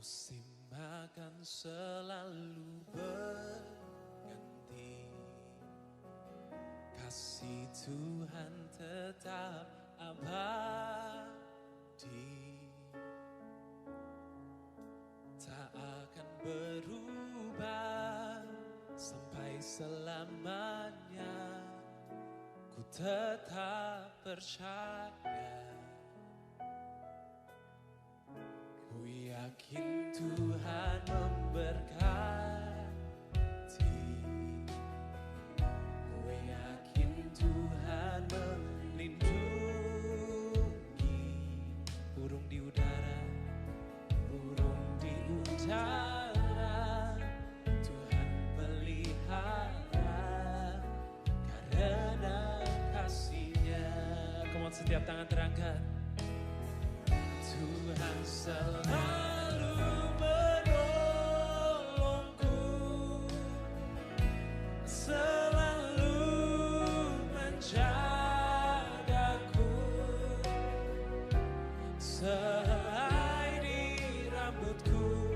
Musim akan selalu berganti, kasih Tuhan tetap abadi, tak akan berubah sampai selamanya. Ku tetap percaya, ku yakin Tuhan memberkati, ku yakin Tuhan melindungi. Burung di udara, burung di udara, Tuhan pelihara karena kasih-Nya. Come on, setiap tangan terangkat. Tuhan selalu menolongku, selalu menjagaku, sehelai di rambutku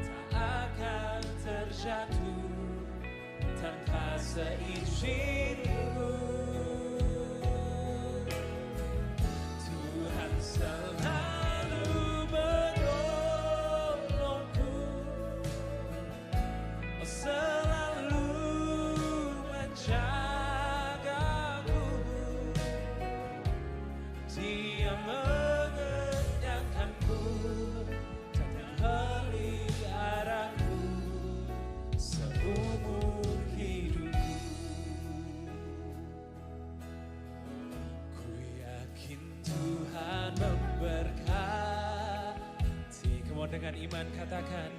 tak akan terjatuh tanpa seizinku. Tuhan selalu menolongku, selalu menjagaku, Dia mengenyangkanku dan memeliharaku seumur hidupku. Ku yakin Tuhan memberkati. Kamu dengan iman katakan,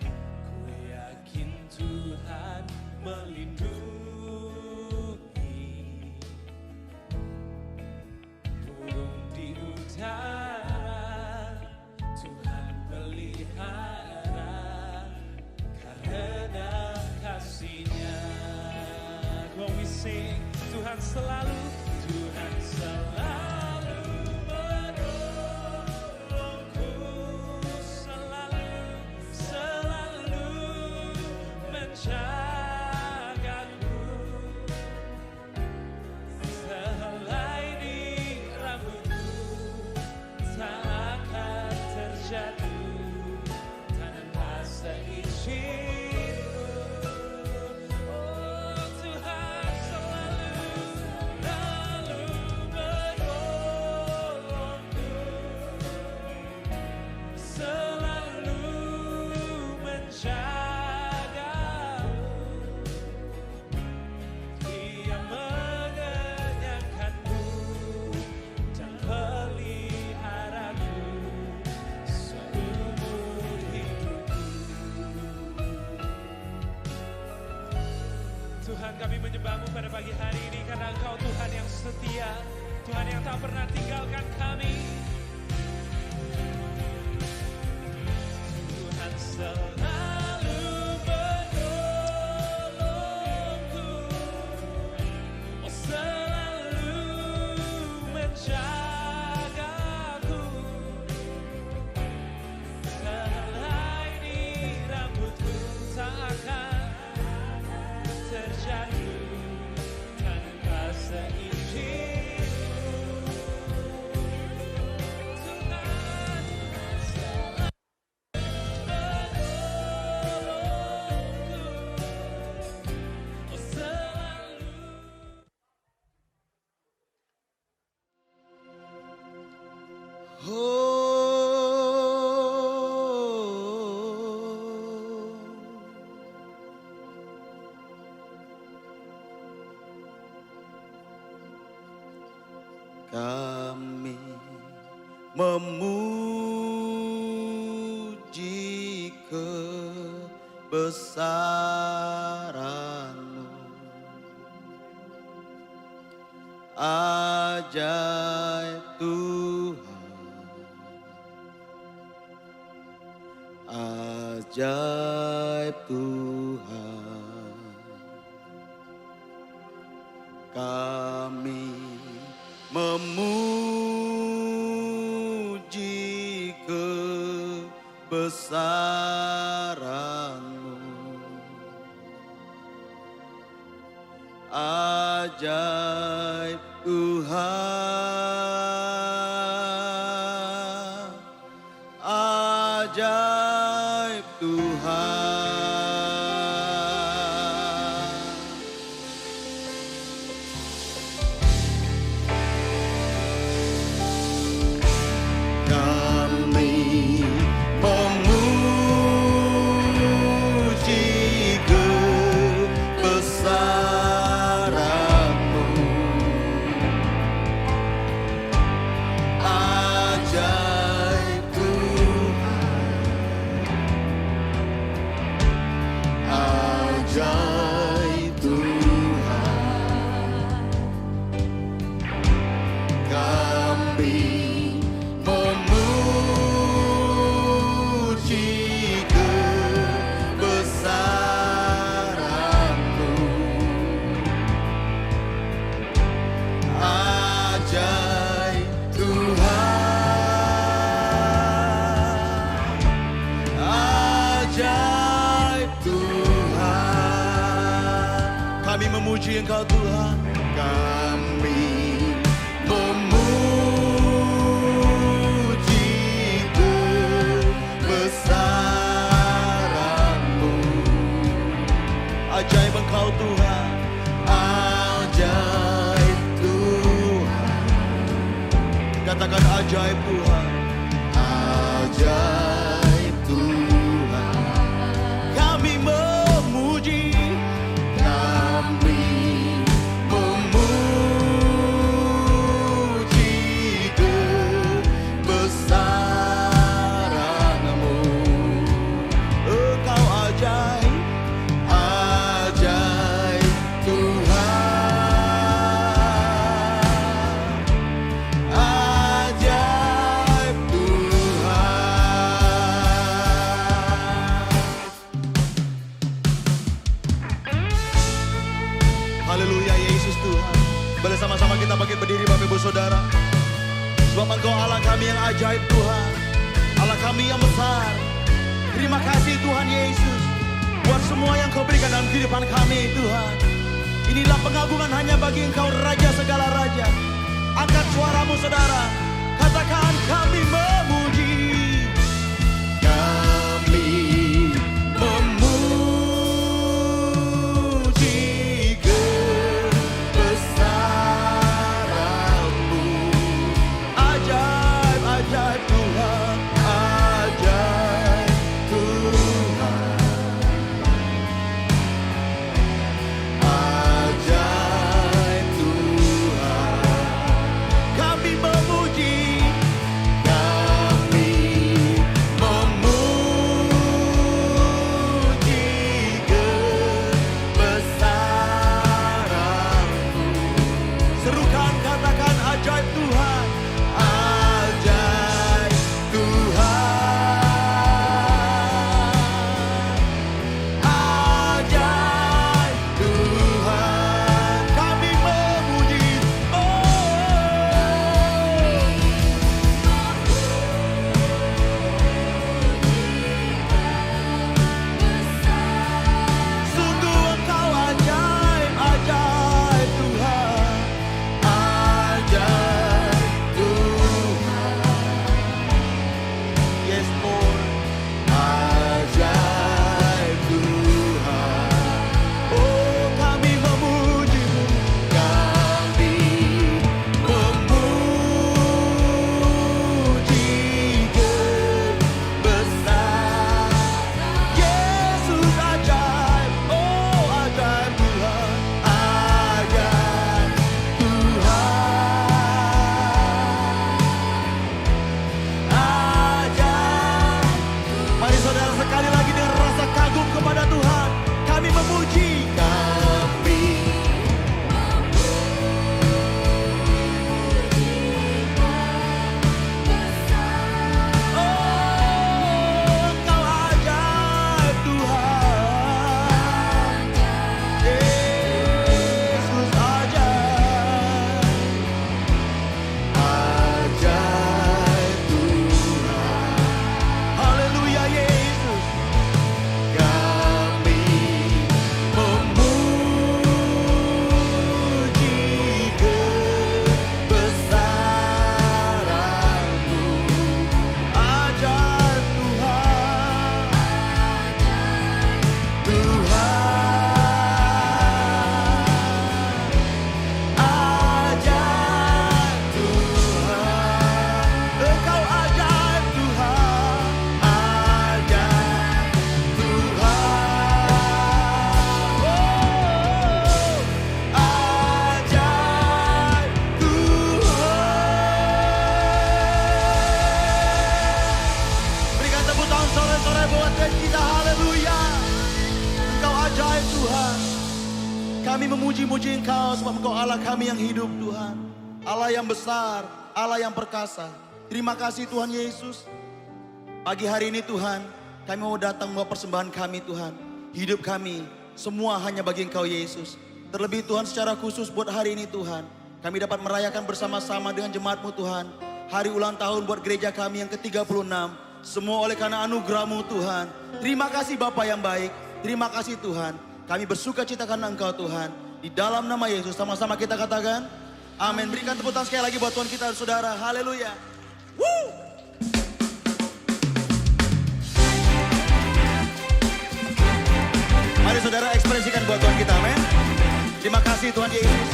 ku yakin Tuhan melindungi. Burung di udara, Tuhan pelihara karena kasih-Nya. Come on, we sing. Tuhan selalu menolongku, selalu menjagaku, sehelai di rambutku tak akan terjatuh tanpa seizinku. Oh, Tuhan selalu menolongku, selalu menjagaku, Dia mengenyangkanku dan peliharaku seumur hidupku. Tuhan, kami menyembah-Mu pada pagi hari ini karena Engkau Tuhan yang setia, Tuhan yang tak pernah tinggalkan kami. Tuhan selalu menolongku, selalu menjagaku, sehelai di rambutku tak akan terjatuh tanpa seizinku. Tuhan selalu menolongku, selalu. Kami memuji kebesaran-Mu, ajaib Tuhan, ajaib Tuhan. Kami memuji kebesaran kebesaran-Mu. Ajaib Tuhan, ajaib Tuhan. Kami memuji kebesaran-Mu. Ajaib Tuhan, ajaib Tuhan. Kami memuji kebesaran-Mu. Ajaib Tuhan, ajaib Tuhan. Kami memuji Engkau Tuhan, kami memuji kebesaran-Mu. Ajaib Engkau Tuhan, ajaib Tuhan. Katakan ajaib Tuhan, ajaib Tuhan. Kami memuji, kami memuji kebesaran-Mu. Engkau ajaib, ajaib Tuhan, ajaib Tuhan. Haleluya Yesus Tuhan. Boleh sama-sama kita bangkit berdiri Bapak Ibu Saudara. Sebab Engkau Allah kami yang ajaib Tuhan, Allah kami yang besar. Terima kasih Tuhan Yesus buat semua yang Kau berikan dalam kehidupan kami Tuhan. Inilah pengagungan hanya bagi Engkau Raja segala raja. Angkat suaramu saudara, katakan kami memuji, kami memuji kebesaran-Mu. Ajaib, ajaib Tuhan, ajaib Tuhan, ajaib Tuhan. Kami memuji, kami Tuhan kita, haleluya. Engkau ajaib Tuhan. Kami memuji-muji Engkau sebab Engkau Allah kami yang hidup Tuhan. Allah yang besar, Allah yang perkasa. Terima kasih Tuhan Yesus. Pagi hari ini Tuhan, kami mau datang membawa persembahan kami Tuhan. Hidup kami, semua hanya bagi Engkau Yesus. Terlebih Tuhan secara khusus buat hari ini Tuhan. Kami dapat merayakan bersama-sama dengan jemaat-Mu Tuhan. Hari ulang tahun buat gereja kami yang ke-36. Semua oleh karena anugerah-Mu Tuhan. Terima kasih Bapa yang baik. Terima kasih Tuhan. Kami bersuka cita karena Engkau Tuhan. Di dalam nama Yesus sama-sama kita katakan. Amin. Berikan tepuk tangan sekali lagi buat Tuhan kita saudara. Haleluya. Woo! Mari saudara ekspresikan buat Tuhan kita. Amin. Terima kasih Tuhan Yesus.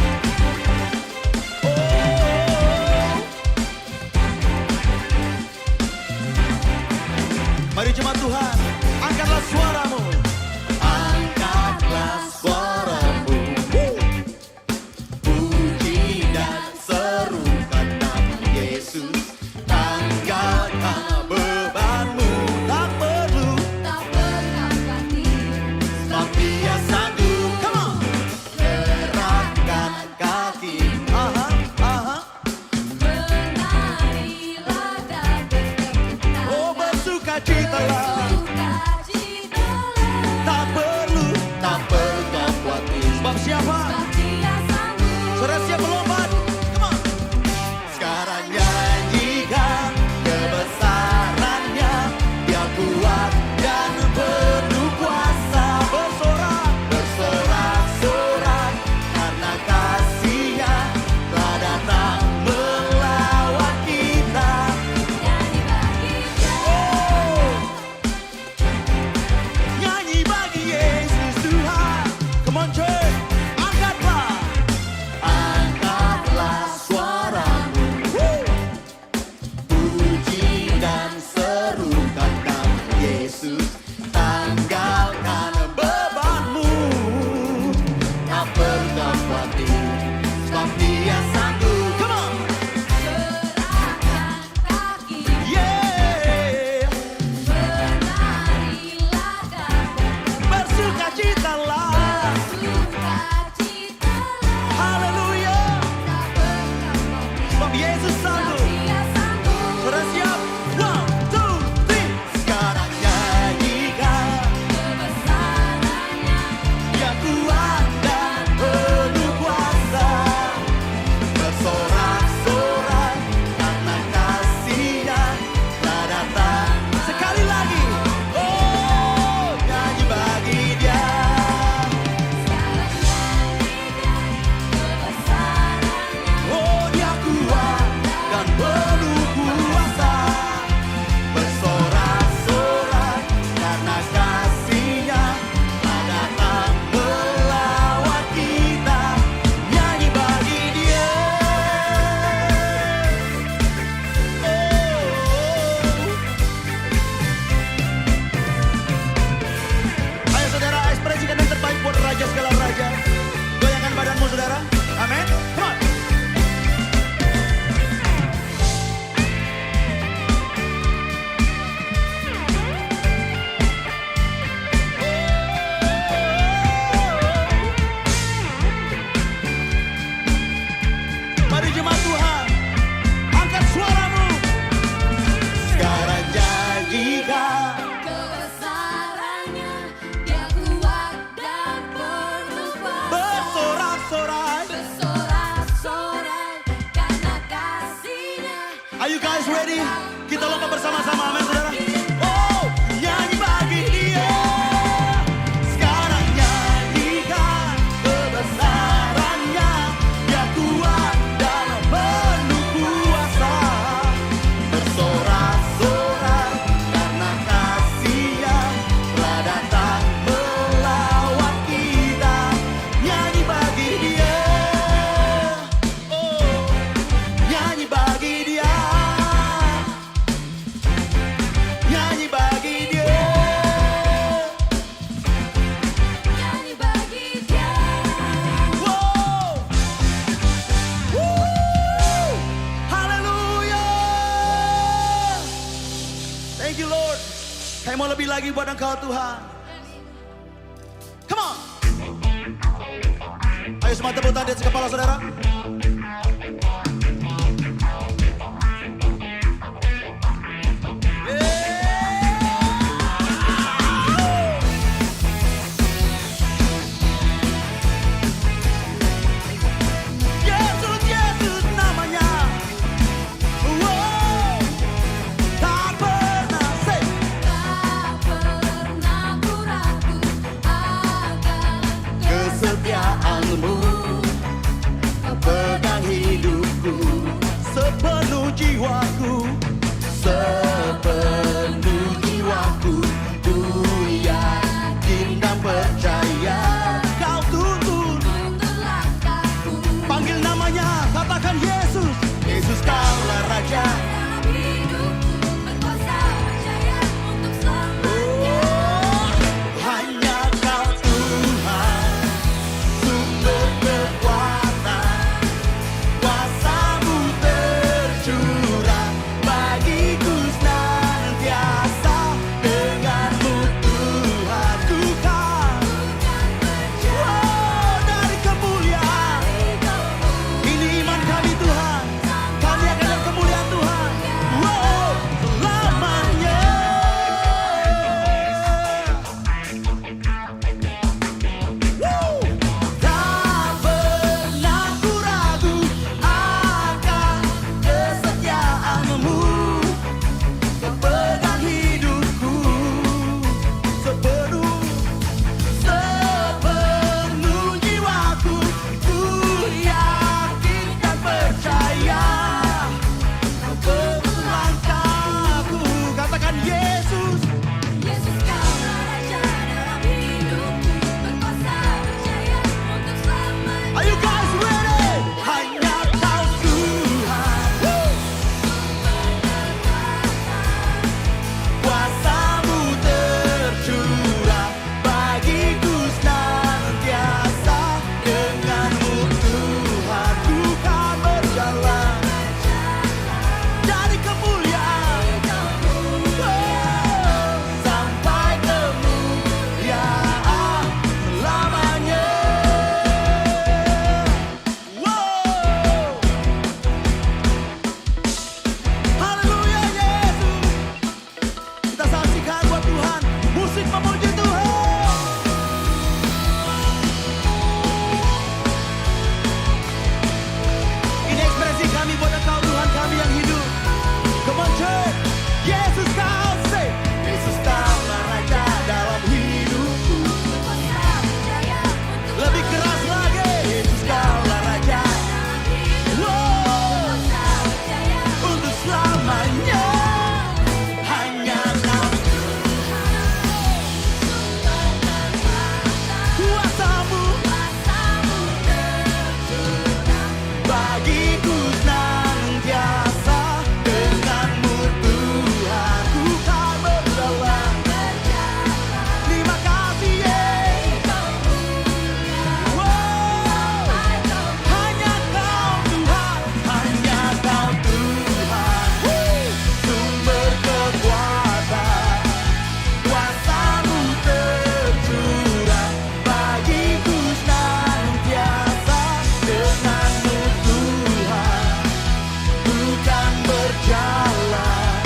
Mari jemaat Tuhan, angkatlah suaramu. Angkatlah suaramu. Puji dan serukan nama Yesus. Tanggalkan bebanmu. Tak perlu khawatir, sebab Dia sanggup. Come on. Gerakkan kaki. Menarilah dan bertepukan. Oh, bersukacitalah. Tak perlu kau khawatir. Sebab siapa? Saudara siap melompat? Come on. Sekarang nyanyikan kebesarannya. Dia kuat dan penuh kuasa. Bersorak-sorak karena kasih-Nya telah datang melawat kita. Nyanyi bagi Yesus Tuhan. Come on church, angkatlah suaramu. Puji dan serukan nama Yesus. Tanggalkan bebanmu. Tak perlu kau khawatir, sebab Dia sanggup. Come on. Gerakkan kaki, Yeah. menarilah dan Bersukacitalah. bersukacitalah. Haleluya. Tak berkhawatir, Sebab Yesus sanggup. Dia sanggup. Sudah siap? 1, 2, 3. Sekarang nyanyikan. Kebesarannya Dia kuat dan penuh kuasa. Bersorak-sorak karena kasih-Nya telah datang. Sekali lagi. Oh, nyanyi bagi Dia. sekarang nyanyikan kebesarannya. Oh, Dia kuat dan penuh kuasa. Bersorak-sorak karena kasih-Nya telah datang melawat kita. Nyanyi bagi Dia. Ayo saudara, ekspresikan yang terbaik buat Raja segala raja. Goyangkan badanmu saudara. Amin. Come on. Mari jemaat Tuhan, angkat suaramu. Sekarang nyanyikan. Kebesarannya, Dia kuat dan penuh kuasa. Bersorak-sorak. Bersorak-sorai karena kasih-Nya. Are you guys ready? Kita lompat bersama-sama, amin saudara. Oh, nyanyi bagi Dia. Sekarang nyanyikan kebesarannya. Dia kuat dan penuh kuasa. Bersorak-sorak karena kasih-Nya telah datang melawat kita. Nyanyi bagi Dia. Oh, nyanyi bagi Dia. lagi buat Engkau Tuhan. Come on. Ayo semua tepuk tangan di atas kepala saudara. Yesus, Yesus namanya. Wow. Tak pernah say. Tak pernah ku ragu akan Kesetiaanmu pegang hidupku sepenuh jiwaku, sepenuh jiwaku. Ku yakin dan percaya Kau tuntun langkahku panggil namanya, katakan Yesus. Yesus Kaulah Raja. dalam hidupku, berkuasa percaya untuk selamanya. Hanya Kau Tuhan, sumber kekuatan, kuasa-Mu tercurah bagiku senantiasa. Denganmu Tuhan ku kan dari kemuliaan. Ini iman kami Tuhan, kami akan lihat kemuliaan Tuhan. Wow, selamanya. Woo! Tak pernah ku ragu akan kesetiaanmu, pegang hidupku sepenuh jiwaku. Ku yakin dan percaya Kau penuh langkahku. Katakan Yesus. Yesus Kaulah Raja dalam hidupku, berkuasa percaya untuk selamanya. Are you guys ready? Hanya Kau Tuhan. Woo! Kuasa-Mu tercurah bagiku senantiasa. Denganmu Tuhan ku kan berjalan dari kemuliaan sampai kemuliaan selamanya. Wow. Haleluya Yesus. Kita saksikan buat Tuhan, musik memuji Tuhan. Ini ekspresi kami buat Engkau Tuhan kami yang hidup. Come on church. Yesus Kau say. Yesus Kaulah Raja dalam hidupku. Berkuasa percaya untuk Lebih keras lagi. Yesus Kaulah Raja. Wow. percaya Untuk selamanya. Hanya Kau kuasa-Mu bagiku senantiasa. Denganmu Tuhan ku kan berjalan. Terima kasih Yesus. Wow. Hanya Kau Tuhan, hanya Kau Tuhan. Woo. Sumber kekuatan, kuasa-Mu tercurah bagiku senantiasa. Denganmu Tuhan ku kan berjalan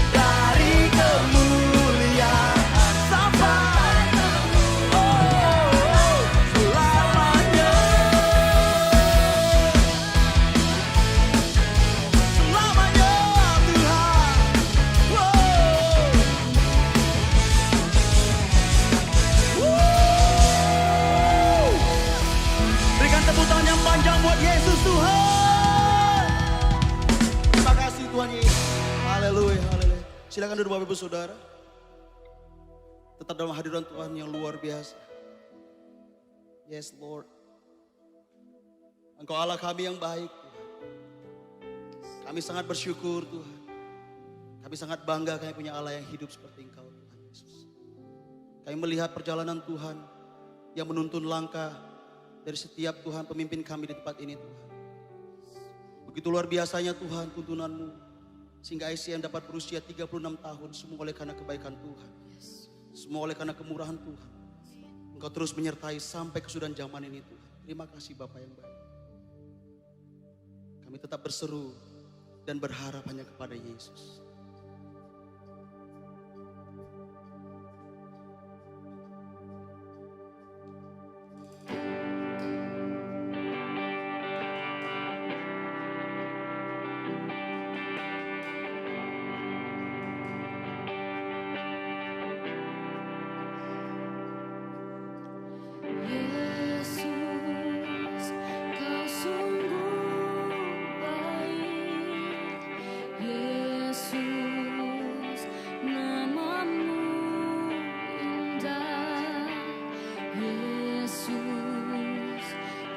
dari kemuliaan sampai selamanya. Selamanya Tuhan. Wow. Berikan tepuk tangan yang panjang buat Yesus Tuhan. Terima kasih Tuhan Yesus. Haleluya, haleluya. Silakan duduk Bapak Ibu Saudara. Tetap dalam hadirat Tuhan yang luar biasa. Yes Lord. Engkau Allah kami yang baik Tuhan. Kami sangat bersyukur Tuhan. Kami sangat bangga kami punya Allah yang hidup seperti Engkau Tuhan Yesus. Kami melihat perjalanan Tuhan yang menuntun langkah dari setiap Tuhan pemimpin kami di tempat ini Tuhan. Begitu luar biasanya Tuhan tuntunan-Mu. Sehingga ICM dapat berusia 36 tahun semua oleh karena kebaikan Tuhan. Semua oleh karena kemurahan Tuhan. Engkau terus menyertai sampai kesudahan zaman ini Tuhan. Terima kasih Bapa yang baik. Kami tetap berseru dan berharap hanya kepada Yesus. Yesus, Kau sungguh baik. Yesus, namamu indah. Yesus,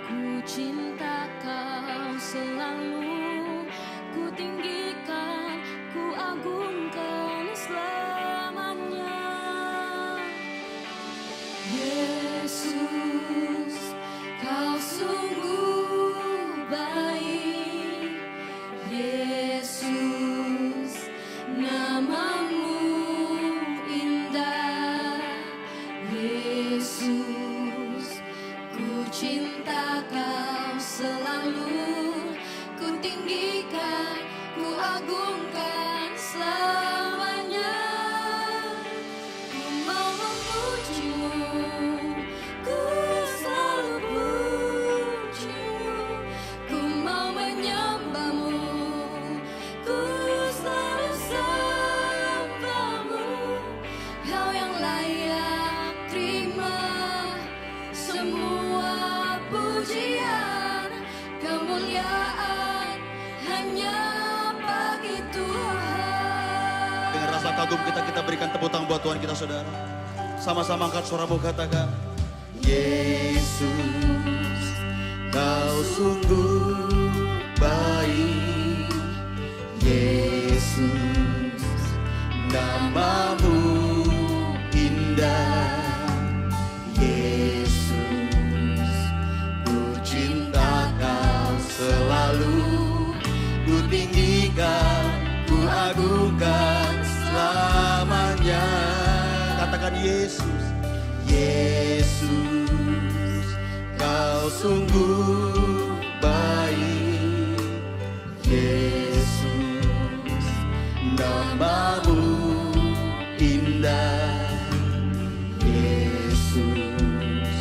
ku cinta Kau selalu. Ku tinggikan, ku agungkan selamanya. Yesus, Kau sungguh baik. Yesus, namamu indah. Yesus, ku cinta Kau selalu. Ku tinggikan, ku agungkan selamanya. Ku mau memujimu, ku selalu pujimu. Ku mau menyembahmu, ku selalu sembahmu. Kau yang layak terima semua pujian, kemuliaan hanya bagi Tuhan. Dengan rasa kagum kita berikan tepuk tangan buat Tuhan kita saudara. Sama-sama angkat suaramu katakan, Yesus, Kau sungguh baik. Yesus, namamu indah. Yesus, ku cinta Kau selalu. Ku tinggikan, ku agungkan selamanya. Katakan Yesus, Yesus, Kau sungguh baik. Yesus, namamu indah. Yesus,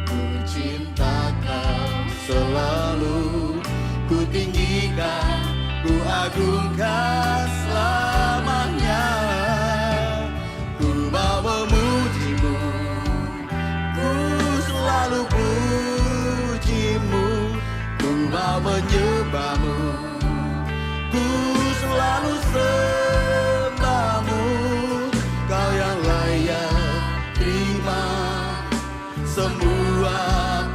ku cinta Kau selalu. Ku tinggikan, ku agungkan selamanya. Ku mau memujimu, ku selalu pujimu. Ku mau menyembahmu, ku selalu sembahmu. Kau yang layak terima semua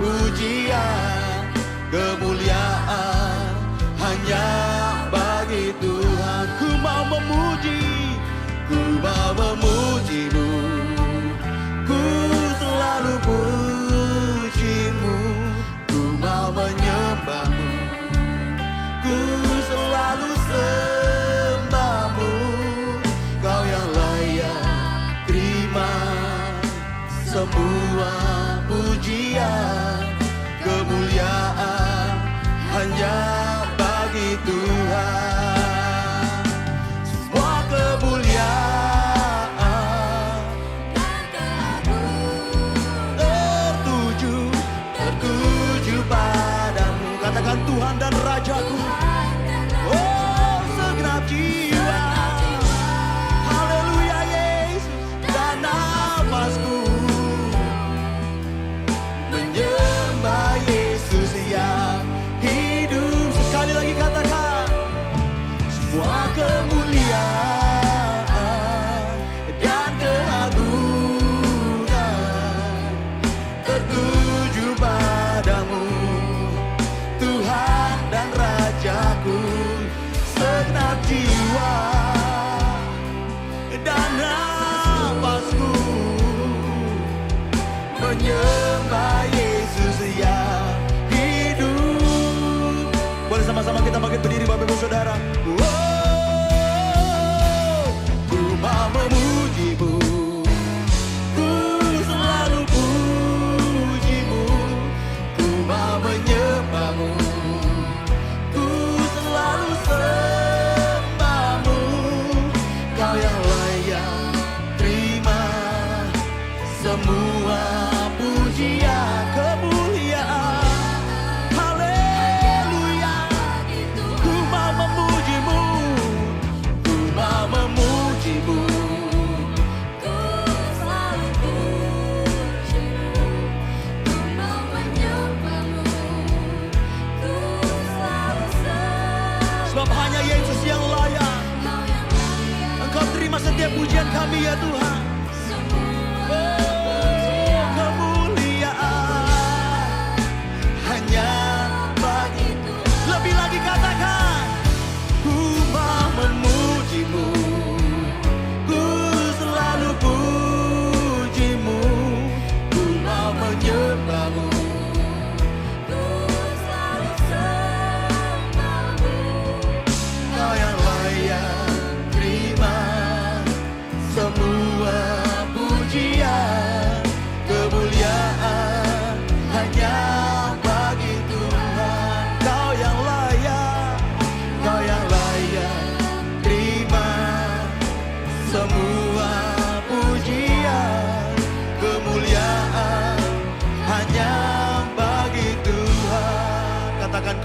pujian, kemuliaan hanya bagi Tuhan. Ku mau memuji, ku mau memujimu, ku selalu pujimu. Ku mau menyembahmu, ku selalu sembahmu. Kau yang layak terima semua pujian, kemuliaan hanya bagi Tuhan. Semua kemuliaan tertuju padamu. Katakan Tuhan dan Rajaku. Oh, segenap jiwa. Haleluya Yesus. Dan nafasku menyembah.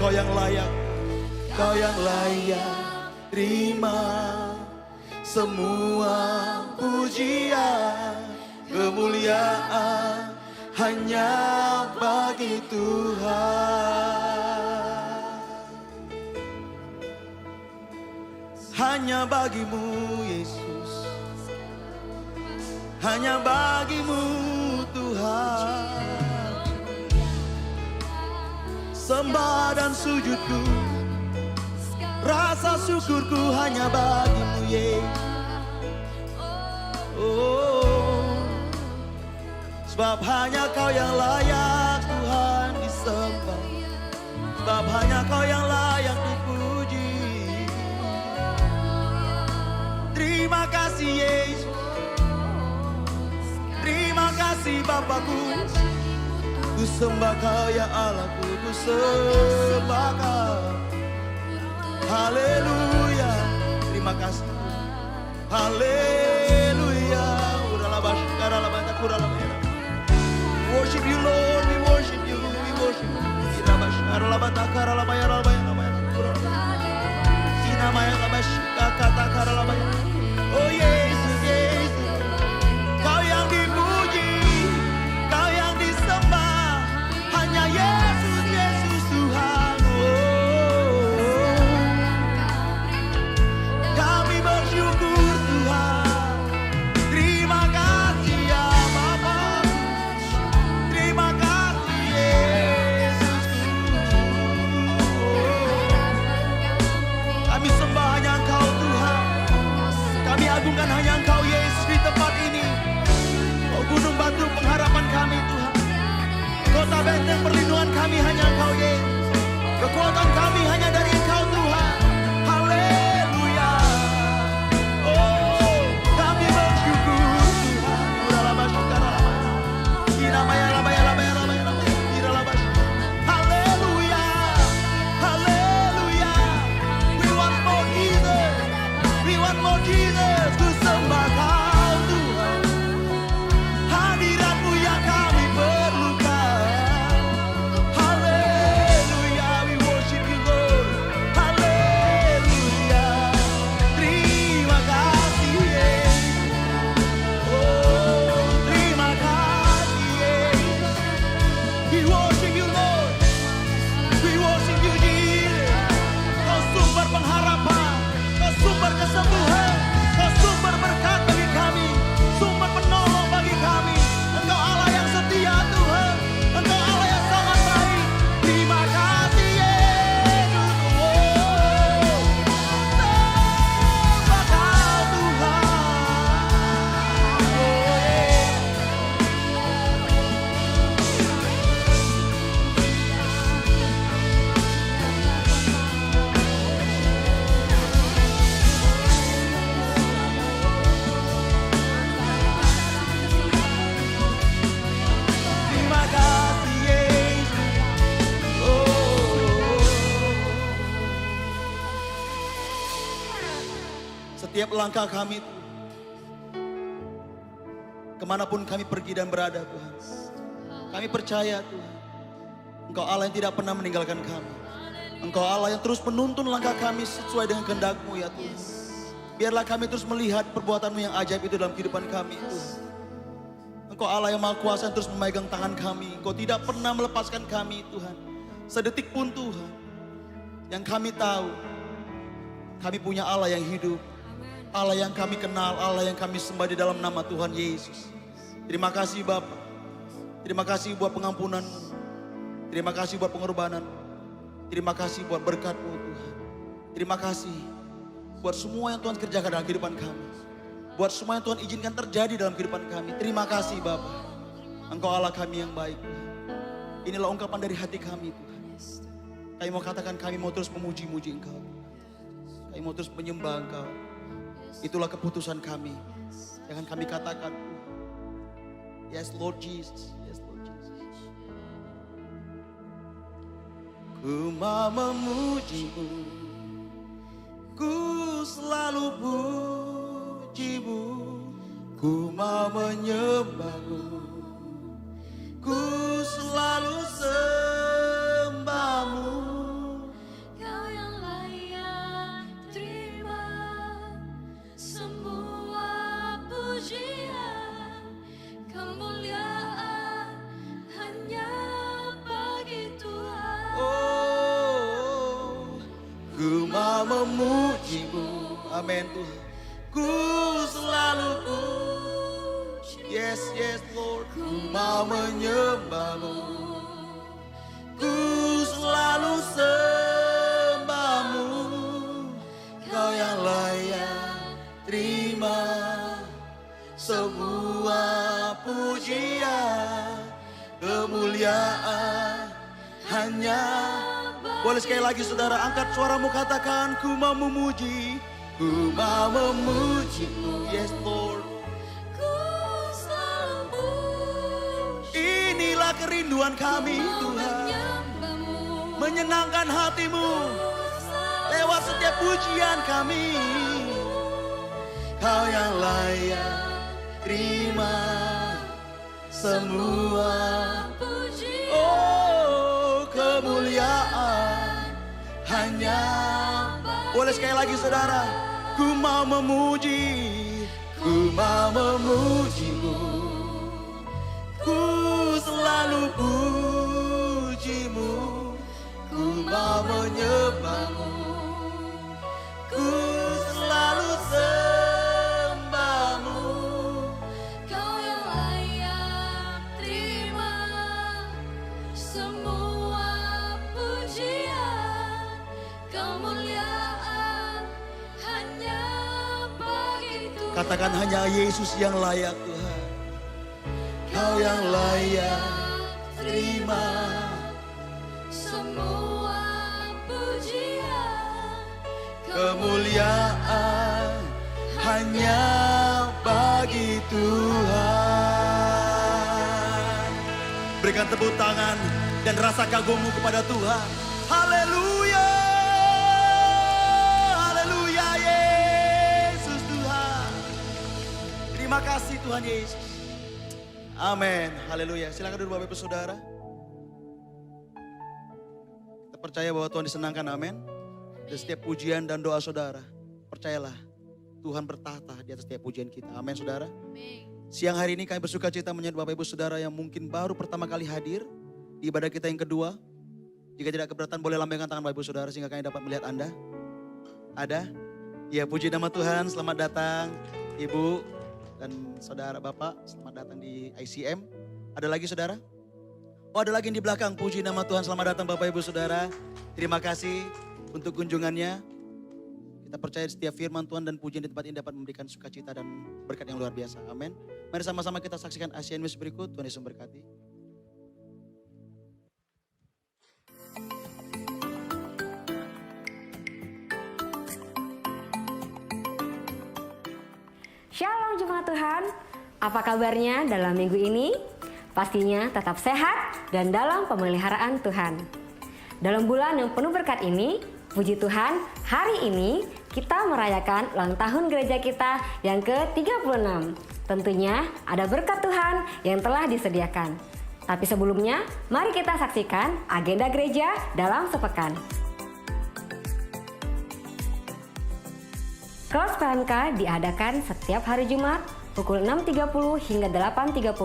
Kau yang layak, Kau yang layak terima semua pujian, kemuliaan hanya bagi Tuhan. Hanya bagimu Yesus, hanya bagimu Tuhan. Sembah dan sujudku, rasa syukurku hanya bagimu Yesus. Oh, sebab hanya Kau yang layak Tuhan disembah, sebab hanya Kau yang layak dipuji. Terima kasih Yesus, terima kasih Bapakku. Ku sembah Kau ya Allahku, ku sembah Kau. Haleluya, terima kasih. Haleluya. Worship you Lord, we worship you, we worship you. Oh Yesus, Yesus, Kau yang dipuji, Kau yang disembah, hanya Yesus, Yesus Tuhan. Kami bersyukur Tuhan. Terima kasih ya Bapa, terima kasih Yesus. Kami sembah hanya Engkau Tuhan, kami agungkan hanya Engkau Yesus di tempat ini. Oh gunung batu pengharapan kami Tuhan, kota benteng perlindungan kami hanya Engkau Yesus. Kekuatan kami hanya dari Engkau Tuhan. Haleluya. Oh kami bersyukur Tuhan. Haleluya. Haleluya. We want more Jesus, we want more Jesus. Ku sembah Kau Tuhan, hadirat-Mu yang kami perlukan. Haleluya, we worship you Lord. Haleluya, terima kasih Yesus. Oh terima kasih Yesus. We worship you Lord, we worship you Jesus. Kau sumber pengharapan, Kau sumber kesembuhan, Kau sumber berkat bagi kami, sumber penolong bagi kami. Engkau Allah yang setia Tuhan, Engkau Allah yang sangat baik. Terima kasih Yesus. Oh, sembah Kau Tuhan. Oh, terima kasih Yesus. Oh. Setiap langkah kami, kemanapun kami pergi dan berada Tuhan, kami percaya Tuhan, Engkau Allah yang tidak pernah meninggalkan kami. Engkau Allah yang terus menuntun langkah kami sesuai dengan kehendak-Mu ya Tuhan. Biarlah kami terus melihat perbuatan-Mu yang ajaib itu dalam kehidupan kami Tuhan. Engkau Allah yang Maha Kuasa yang terus memegang tangan kami. Engkau tidak pernah melepaskan kami Tuhan, sedetik pun Tuhan. Yang kami tahu, kami punya Allah yang hidup, Allah yang kami kenal, Allah yang kami sembah di dalam nama Tuhan Yesus. Terima kasih Bapa, terima kasih buat pengampunan-Mu, terima kasih buat pengorbanan-Mu, terima kasih buat berkat-Mu Tuhan. Terima kasih buat semua yang Tuhan kerjakan dalam kehidupan kami, buat semua yang Tuhan izinkan terjadi dalam kehidupan kami. Terima kasih Bapa, Engkau Allah kami yang baik Tuhan. Inilah ungkapan dari hati kami Tuhan. Kami mau katakan, kami mau terus memuji-muji Engkau, kami mau terus menyembah Engkau. Itulah keputusan kami. Jangan kami katakan, yes Lord Jesus, yes Lord Jesus. Ku mau memuji-Mu, ku selalu puji-Mu. Ku mau menyembah-Mu, ku selalu sembah-Mu. memujimu. Amin Tuhan. Ku selalu puji. Yes, yes Lord. Ku mau menyembahmu. Ku selalu sembahmu. Kau yang layak terima semua pujian, kemuliaan hanya. Boleh sekali lagi saudara angkat suaramu, katakan ku mau memuji, ku mau memujimu. Yes Lord. Ku selalu puji. Inilah kerinduan kami Mau Tuhan, menyembahmu. menyenangkan hatimu lewat setiap pujian kami. Kau yang layak terima semua Puji. oh kemuliaan hanya. Boleh sekali lagi saudara, ku mau memuji, ku mau memujimu, ku selalu pujimu, ku mau menyembahmu, ku selalu sembahmu. Kau yang layak terima semua pujian, kemuliaan hanya bagi Tuhan. Katakan hanya Yesus yang layak Tuhan. Kau yang layak terima semua pujian, kemuliaan hanya bagi Tuhan. Berikan tepuk tangan dan rasa kagummu kepada Tuhan. Haleluya. Haleluya Yesus Tuhan. Terima kasih Tuhan Yesus. Amin. Haleluya. Silakan duduk Bapak Ibu Saudara. Kita percaya bahwa Tuhan disenangkan. Amin. Dan setiap pujian dan doa saudara, percayalah Tuhan bertahta di atas setiap pujian kita. Amin saudara. Siang hari ini kami bersuka cita menyambut Bapak Ibu Saudara yang mungkin baru pertama kali hadir di ibadah kita yang kedua. Jika tidak keberatan boleh lambaikan tangan Bapak Ibu Saudara sehingga kami dapat melihat Anda. Ada? Ya puji nama Tuhan, selamat datang Ibu dan Saudara Bapak. Selamat datang di ICM. Ada lagi saudara? Oh ada lagi yang di belakang, puji nama Tuhan, selamat datang Bapak Ibu Saudara. Terima kasih untuk kunjungannya. Kita percaya setiap firman Tuhan dan pujian di tempat ini dapat memberikan sukacita dan berkat yang luar biasa. Amin. Mari sama-sama kita saksikan Asian News berikut. Tuhan Yesus memberkati. Shalom jemaat Tuhan, apa kabarnya dalam minggu ini? Pastinya tetap sehat dan dalam pemeliharaan Tuhan. Dalam bulan yang penuh berkat ini, puji Tuhan, hari ini kita merayakan ulang tahun gereja kita yang ke-36. Tentunya ada berkat Tuhan yang telah disediakan. Tapi sebelumnya, mari kita saksikan agenda gereja dalam sepekan. Kelas PMK diadakan setiap hari Jumat pukul 6.30 hingga 8.30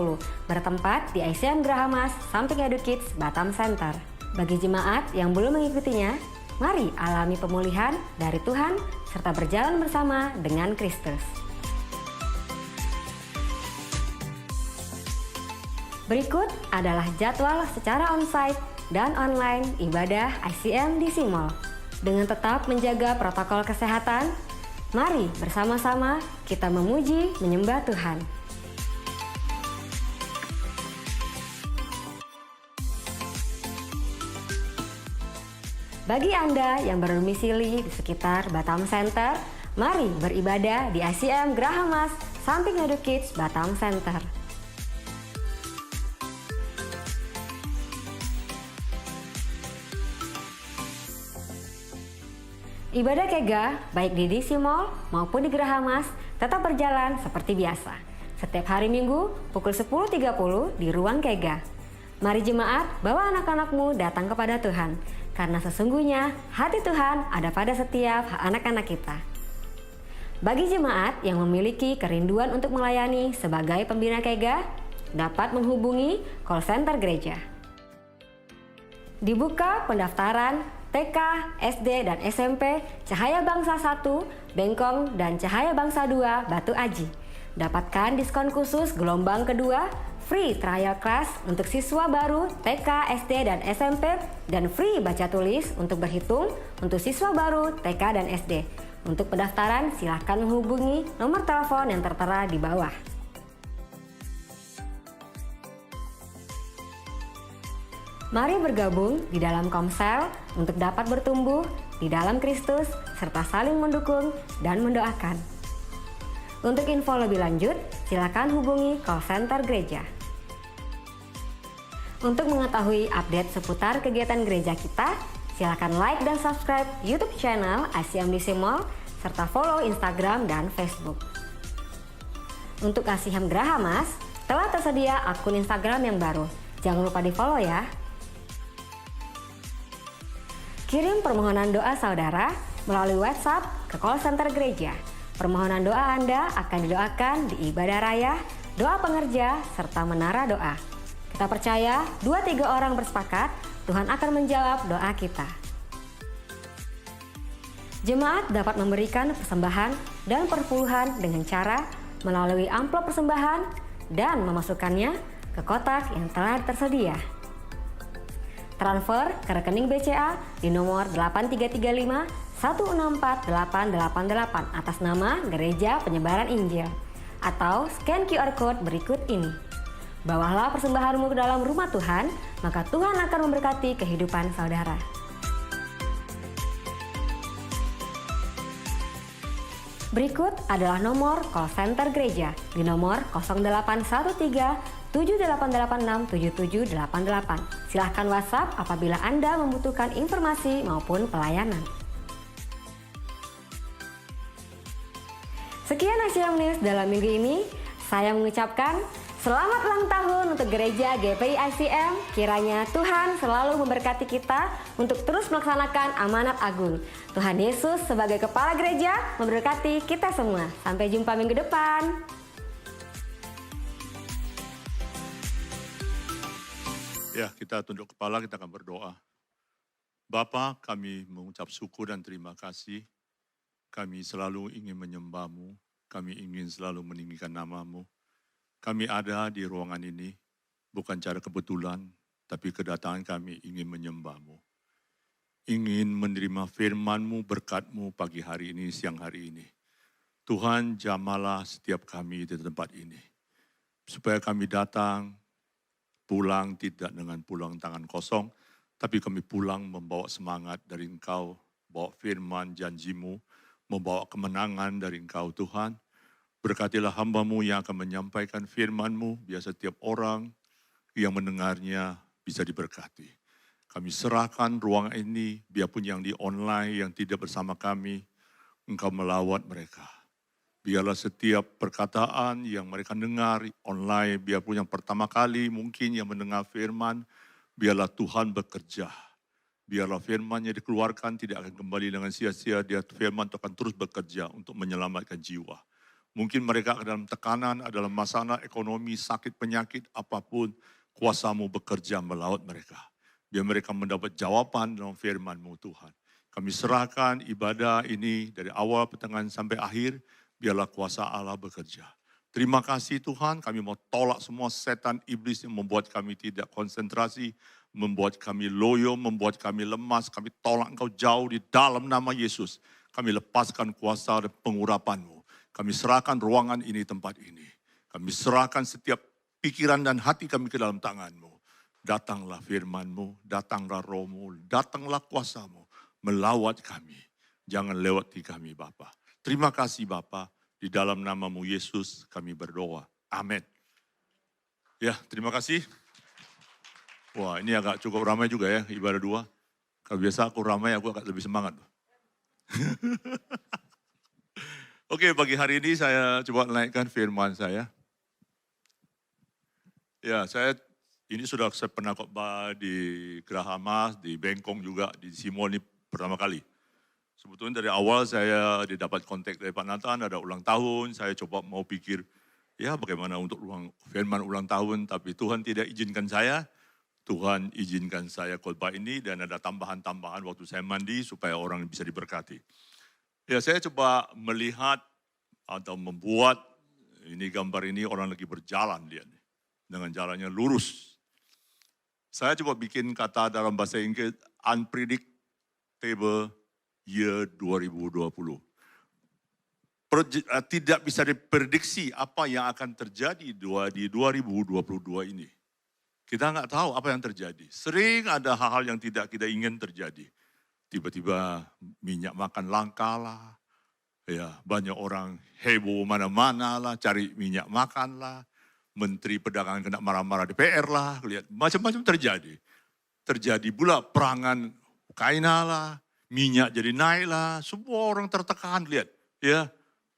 bertempat di ICM Grahamas, samping Edu Kids, Batam Center. Bagi jemaat yang belum mengikutinya, mari alami pemulihan dari Tuhan serta berjalan bersama dengan Kristus. Berikut adalah jadwal secara onsite dan online ibadah ICM di Simol. Dengan tetap menjaga protokol kesehatan, mari bersama-sama kita memuji, menyembah Tuhan. Bagi Anda yang berdomisili di sekitar Batam Center, mari beribadah di ICM Grahamas, samping Edu Kids, Batam Center. Ibadah Kega, baik di DC Mall maupun di Grahamas, tetap berjalan seperti biasa. Setiap hari Minggu, pukul 10.30 di ruang Kega. Mari jemaat, bawa anak-anakmu datang kepada Tuhan, karena sesungguhnya hati Tuhan ada pada setiap anak-anak kita. Bagi jemaat yang memiliki kerinduan untuk melayani sebagai pembina Kega, dapat menghubungi call center gereja. Dibuka pendaftaran TK, SD, dan SMP Cahaya Bangsa 1, Bengkong, dan Cahaya Bangsa 2, Batu Aji. Dapatkan diskon khusus gelombang kedua, free trial class untuk siswa baru TK, SD, dan SMP, dan free baca tulis untuk berhitung untuk siswa baru TK dan SD. Untuk pendaftaran silakan menghubungi nomor telepon yang tertera di bawah. Mari bergabung di dalam Komsel untuk dapat bertumbuh di dalam Kristus serta saling mendukung dan mendoakan. Untuk info lebih lanjut, silakan hubungi call center gereja. Untuk mengetahui update seputar kegiatan gereja kita, silakan like dan subscribe YouTube channel ICMDC Mall serta follow Instagram dan Facebook. Untuk Asiham Geraha Mas, telah tersedia akun Instagram yang baru. Jangan lupa di-follow ya. Kirim permohonan doa saudara melalui WhatsApp ke call center gereja. Permohonan doa Anda akan didoakan di ibadah raya, doa pengerja, serta menara doa. Kita percaya 2-3 orang bersepakat, Tuhan akan menjawab doa kita. Jemaat dapat memberikan persembahan dan perpuluhan dengan cara melalui amplop persembahan dan memasukkannya ke kotak yang telah tersedia. Transfer ke rekening BCA di nomor 8335 164 888 atas nama Gereja Penyebaran Injil atau scan QR Code berikut ini. Bawalah persembahanmu ke dalam rumah Tuhan, maka Tuhan akan memberkati kehidupan saudara. Berikut adalah nomor call center gereja di nomor 0813 78867788. Silahkan WhatsApp apabila Anda membutuhkan informasi maupun pelayanan. Sekian Asia News dalam minggu ini. Saya mengucapkan selamat ulang tahun untuk Gereja GPI ICM. Kiranya Tuhan selalu memberkati kita untuk terus melaksanakan amanat agung. Tuhan Yesus sebagai Kepala Gereja memberkati kita semua. Sampai jumpa minggu depan. Ya, kita tunduk kepala, kita akan berdoa. Bapa, kami mengucap syukur dan terima kasih. Kami selalu ingin menyembah-Mu, kami ingin selalu meninggikan nama-Mu. Kami ada di ruangan ini, bukan cara kebetulan, tapi kedatangan kami ingin menyembah-Mu. Ingin menerima firman-Mu, berkat-Mu pagi hari ini, siang hari ini. Tuhan, jamalah setiap kami di tempat ini. Supaya kami datang, pulang tidak dengan pulang tangan kosong, tapi kami pulang membawa semangat dari Engkau, bawa firman janji-Mu, membawa kemenangan dari Engkau Tuhan. Berkatilah hamba-Mu yang akan menyampaikan firman-Mu, biar setiap orang yang mendengarnya bisa diberkati. Kami serahkan ruang ini, biarpun yang di online, yang tidak bersama kami, Engkau melawat mereka. Biarlah setiap perkataan yang mereka dengar online, biarpun yang pertama kali mungkin yang mendengar firman, biarlah Tuhan bekerja. Biarlah firman-Nya dikeluarkan tidak akan kembali dengan sia-sia, dia firman itu akan terus bekerja untuk menyelamatkan jiwa. Mungkin mereka dalam tekanan, dalam masalah ekonomi, sakit, penyakit, apapun, kuasa-Mu bekerja melawat mereka. Biar mereka mendapat jawaban dalam firman-Mu Tuhan. Kami serahkan ibadah ini dari awal, pertengahan sampai akhir, biarlah kuasa Allah bekerja. Terima kasih Tuhan, kami mau tolak semua setan iblis yang membuat kami tidak konsentrasi, membuat kami loyo, membuat kami lemas, kami tolak Engkau jauh di dalam nama Yesus. Kami lepaskan kuasa dan pengurapan-Mu. Kami serahkan ruangan ini, tempat ini. Kami serahkan setiap pikiran dan hati kami ke dalam tangan-Mu. Datanglah firman-Mu, datanglah Roh-Mu, datanglah kuasa-Mu, melawat kami. Jangan lewati kami Bapa. Terima kasih Bapa, di dalam nama-Mu Yesus kami berdoa. Amin. Ya, terima kasih. Wah, ini agak cukup ramai juga ya, ibadah dua. Kalau biasa aku ramai, aku agak lebih semangat. Oke, pagi hari ini saya coba naikkan firman saya. Ya, ini sudah saya pernah khotbah di Geraha Mas, di Bengkong juga, di Simon ini pertama kali. Sebetulnya dari awal saya didapat kontak dari Pak Nathan, ada ulang tahun, saya coba mau pikir, ya bagaimana untuk firman ulang tahun, tapi Tuhan tidak izinkan saya. Tuhan izinkan saya khotbah ini dan ada tambahan-tambahan waktu saya mandi supaya orang bisa diberkati. Ya, saya coba melihat atau membuat ini gambar ini orang lagi berjalan lihat dengan jalannya lurus. Saya coba bikin kata dalam bahasa Inggris unpredictable year 2020. Tidak bisa diprediksi apa yang akan terjadi di 2022 ini. Kita nggak tahu apa yang terjadi. Sering ada hal-hal yang tidak kita ingin terjadi. Tiba-tiba minyak makan langka lah. Ya, banyak orang heboh mana-mana lah, cari minyak makan lah. Menteri perdagangan kena marah-marah DPR lah. Lihat, macam-macam terjadi. Terjadi pula perangan Ukraina lah. Minyak jadi naik lah. Semua orang tertekan, lihat. Ya,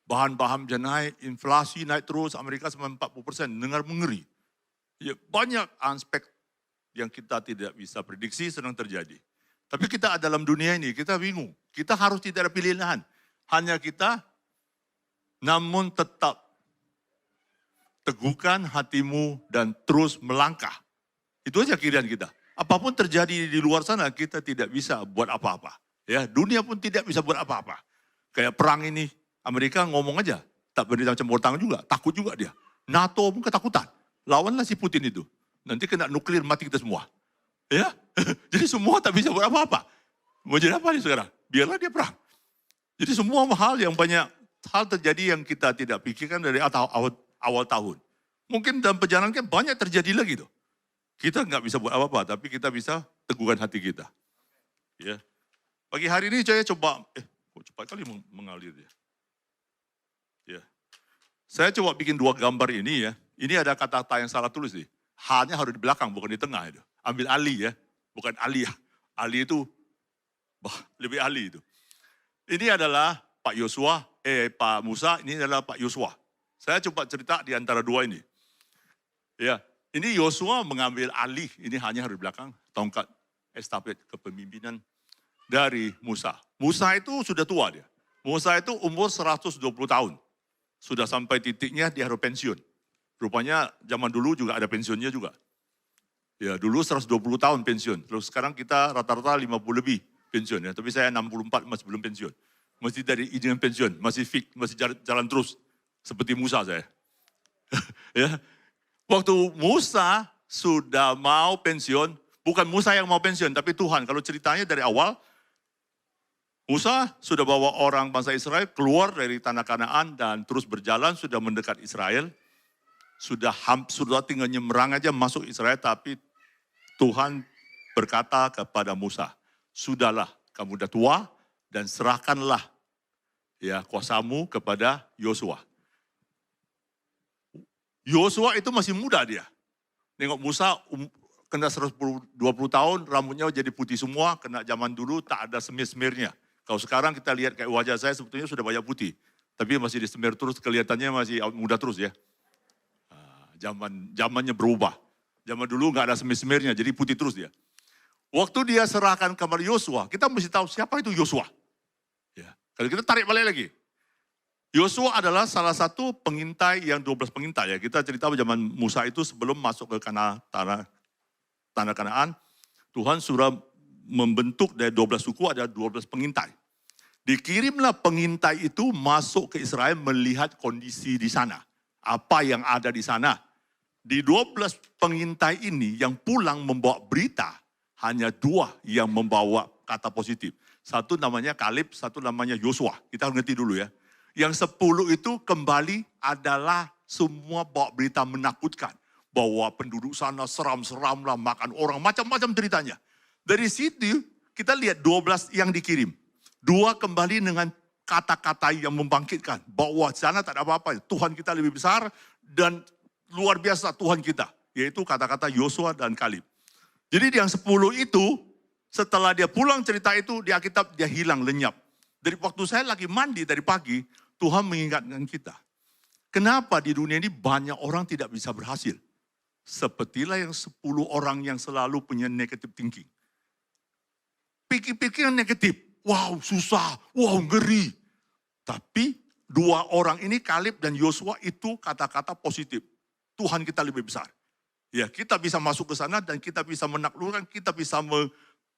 bahan-bahan bisa naik, inflasi naik terus, Amerika sampai 40%. Dengar mengeri. Ya, banyak aspek yang kita tidak bisa prediksi sedang terjadi. Tapi kita dalam dunia ini, kita bingung. Kita harus tidak ada pilihan. Hanya kita, namun tetap teguhkan hatimu dan terus melangkah. Itu aja kirian kita. Apapun terjadi di luar sana, kita tidak bisa buat apa-apa. Ya, dunia pun tidak bisa buat apa-apa. Kayak perang ini, Amerika ngomong aja, tak beri campur tangan juga, takut juga dia. NATO pun ketakutan. Lawanlah si Putin itu. Nanti kena nuklir mati kita semua. Ya, jadi semua tak bisa buat apa-apa. Mau jadi apa nih sekarang? Biarlah dia perang. Jadi semua hal yang banyak hal terjadi yang kita tidak pikirkan dari awal tahun. Mungkin dalam perjalanan kan banyak terjadi lagi tuh. Kita nggak bisa buat apa-apa, tapi kita bisa teguhkan hati kita. Ya. Pagi hari ini saya coba, cepat kali mengalir dia. Ya. Saya coba bikin 2 gambar ini ya. Ini ada kata-kata yang salah tulis nih. H-nya harus di belakang, bukan di tengah itu. Ambil Ali ya, bukan Aliyah. Ali itu, lebih Ali itu. Ini adalah Pak Musa, ini adalah Pak Yosua. Saya coba cerita di antara 2 ini. Ya, ini Yosua mengambil alih, ini hanya harus di belakang, tongkat estafet kepemimpinan dari Musa. Musa itu sudah tua dia. Musa itu umur 120 tahun. Sudah sampai titiknya dia harus pensiun. Rupanya zaman dulu juga ada pensiunnya juga. Ya, dulu 120 tahun pensiun. Terus sekarang kita rata-rata 50 lebih pensiun ya. Tapi saya 64 masih belum pensiun. Masih dari izin pensiun, masih fit, masih jalan terus. Seperti Musa saya. Ya. Waktu Musa sudah mau pensiun, bukan Musa yang mau pensiun, tapi Tuhan. Kalau ceritanya dari awal, Musa sudah bawa orang bangsa Israel keluar dari tanah Kanaan dan terus berjalan sudah mendekat Israel. Sudah tinggal nyemerang aja masuk Israel, tapi Tuhan berkata kepada Musa, sudahlah kamu udah tua dan serahkanlah ya kuasamu kepada Yosua. Yosua itu masih muda dia. Nengok Musa kena 120 tahun, rambutnya jadi putih semua, kena zaman dulu tak ada semir-semirnya. Kalau sekarang kita lihat kayak wajah saya sebetulnya sudah banyak putih. Tapi masih disemir terus, kelihatannya masih muda terus ya. Zamannya berubah. Zaman dulu nggak ada semir-semirnya, jadi putih terus dia. Waktu dia serahkan kepada Yosua, kita mesti tahu siapa itu Yosua. Ya. Kalau kita tarik balik lagi. Yosua adalah salah satu pengintai yang 12 pengintai ya. Kita cerita zaman Musa itu sebelum masuk ke tanah Kanaan, Tuhan sudah membentuk dari 12 suku ada 12 pengintai. Dikirimlah pengintai itu masuk ke Israel melihat kondisi di sana. Apa yang ada di sana. Di 12 pengintai ini yang pulang membawa berita, hanya 2 yang membawa kata positif. Satu namanya Kaleb, satu namanya Yosua. Kita ngerti dulu ya. Yang 10 itu kembali adalah semua bawa berita menakutkan. Bahwa penduduk sana seram-seram lah, makan orang, macam-macam ceritanya. Dari situ kita lihat 12 yang dikirim. 2 kembali dengan kata-kata yang membangkitkan. Bahwa sana tak ada apa-apa. Tuhan kita lebih besar dan luar biasa Tuhan kita. Yaitu kata-kata Yosua dan Kaleb. Jadi yang 10 itu, setelah dia pulang cerita itu, di Alkitab dia hilang, lenyap. Dari waktu saya lagi mandi dari pagi, Tuhan mengingatkan kita. Kenapa di dunia ini banyak orang tidak bisa berhasil? Sepertilah yang 10 orang yang selalu punya negative thinking. Pikir-pikir yang negatif. Wow, susah. Wow, ngeri. Tapi 2 orang ini, Kaleb dan Yosua itu kata-kata positif. Tuhan kita lebih besar. Ya, kita bisa masuk ke sana dan kita bisa menaklukkan, kita bisa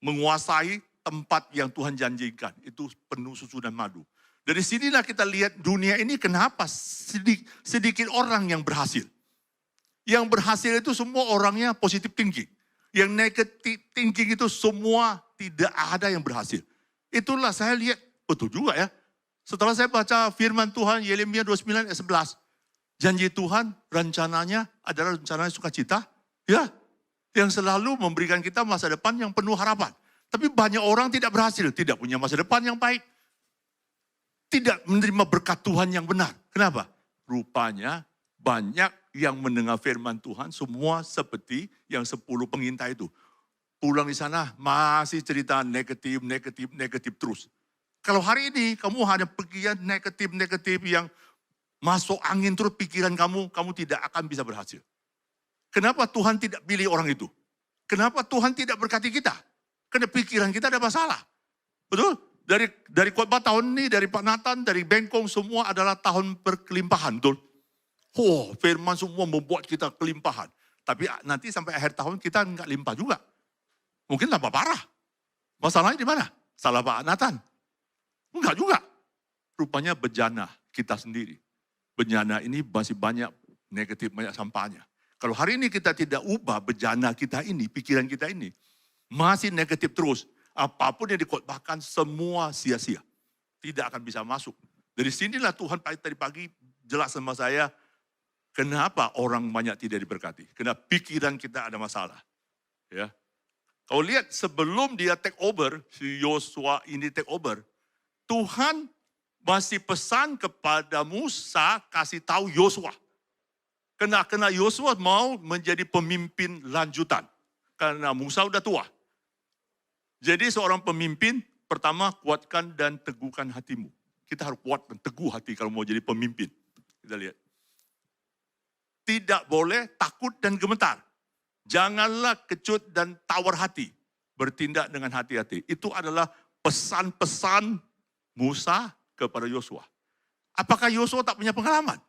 menguasai tempat yang Tuhan janjikan. Itu penuh susu dan madu. Dari sinilah kita lihat dunia ini kenapa sedikit orang yang berhasil. Yang berhasil itu semua orangnya positif thinking. Yang negatif thinking itu semua tidak ada yang berhasil. Itulah saya lihat, betul juga ya. Setelah saya baca firman Tuhan Yeremia 29 ayat 11. Janji Tuhan rencananya adalah rencana sukacita. Ya, yang selalu memberikan kita masa depan yang penuh harapan. Tapi banyak orang tidak berhasil, tidak punya masa depan yang baik. Tidak menerima berkat Tuhan yang benar. Kenapa? Rupanya banyak yang mendengar firman Tuhan semua seperti yang 10 pengintai itu. Pulang di sana masih cerita negatif terus. Kalau hari ini kamu hanya pikiran negatif yang masuk angin terus pikiran kamu tidak akan bisa berhasil. Kenapa Tuhan tidak pilih orang itu? Kenapa Tuhan tidak berkati kita? Karena pikiran kita ada masalah. Betul? Dari khotbah tahun ini, dari Pak Nathan, dari Bengkong, semua adalah tahun berkelimpahan. Betul? Oh, firman semua membuat kita kelimpahan. Tapi nanti sampai akhir tahun kita nggak limpah juga. Mungkin tambah parah. Masalahnya di mana? Salah Pak Nathan. Enggak juga. Rupanya bejana kita sendiri. Bejana ini masih banyak negatif, banyak sampahnya. Kalau hari ini kita tidak ubah bejana kita ini, pikiran kita ini, masih negatif terus. Apapun yang dikhotbahkan semua sia-sia. Tidak akan bisa masuk. Dari sinilah Tuhan tadi pagi jelas sama saya, kenapa orang banyak tidak diberkati. Karena pikiran kita ada masalah. Ya. Kalau lihat sebelum dia take over, si Yosua ini take over, Tuhan masih pesan kepada Musa kasih tahu Yosua. Karena Yosua mau menjadi pemimpin lanjutan. Karena Musa udah tua. Jadi seorang pemimpin, pertama kuatkan dan teguhkan hatimu. Kita harus kuat dan teguh hati kalau mau jadi pemimpin. Kita lihat. Tidak boleh takut dan gemetar. Janganlah kecut dan tawar hati. Bertindak dengan hati-hati. Itu adalah pesan-pesan Musa kepada Yosua. Apakah Yosua tak punya pengalaman?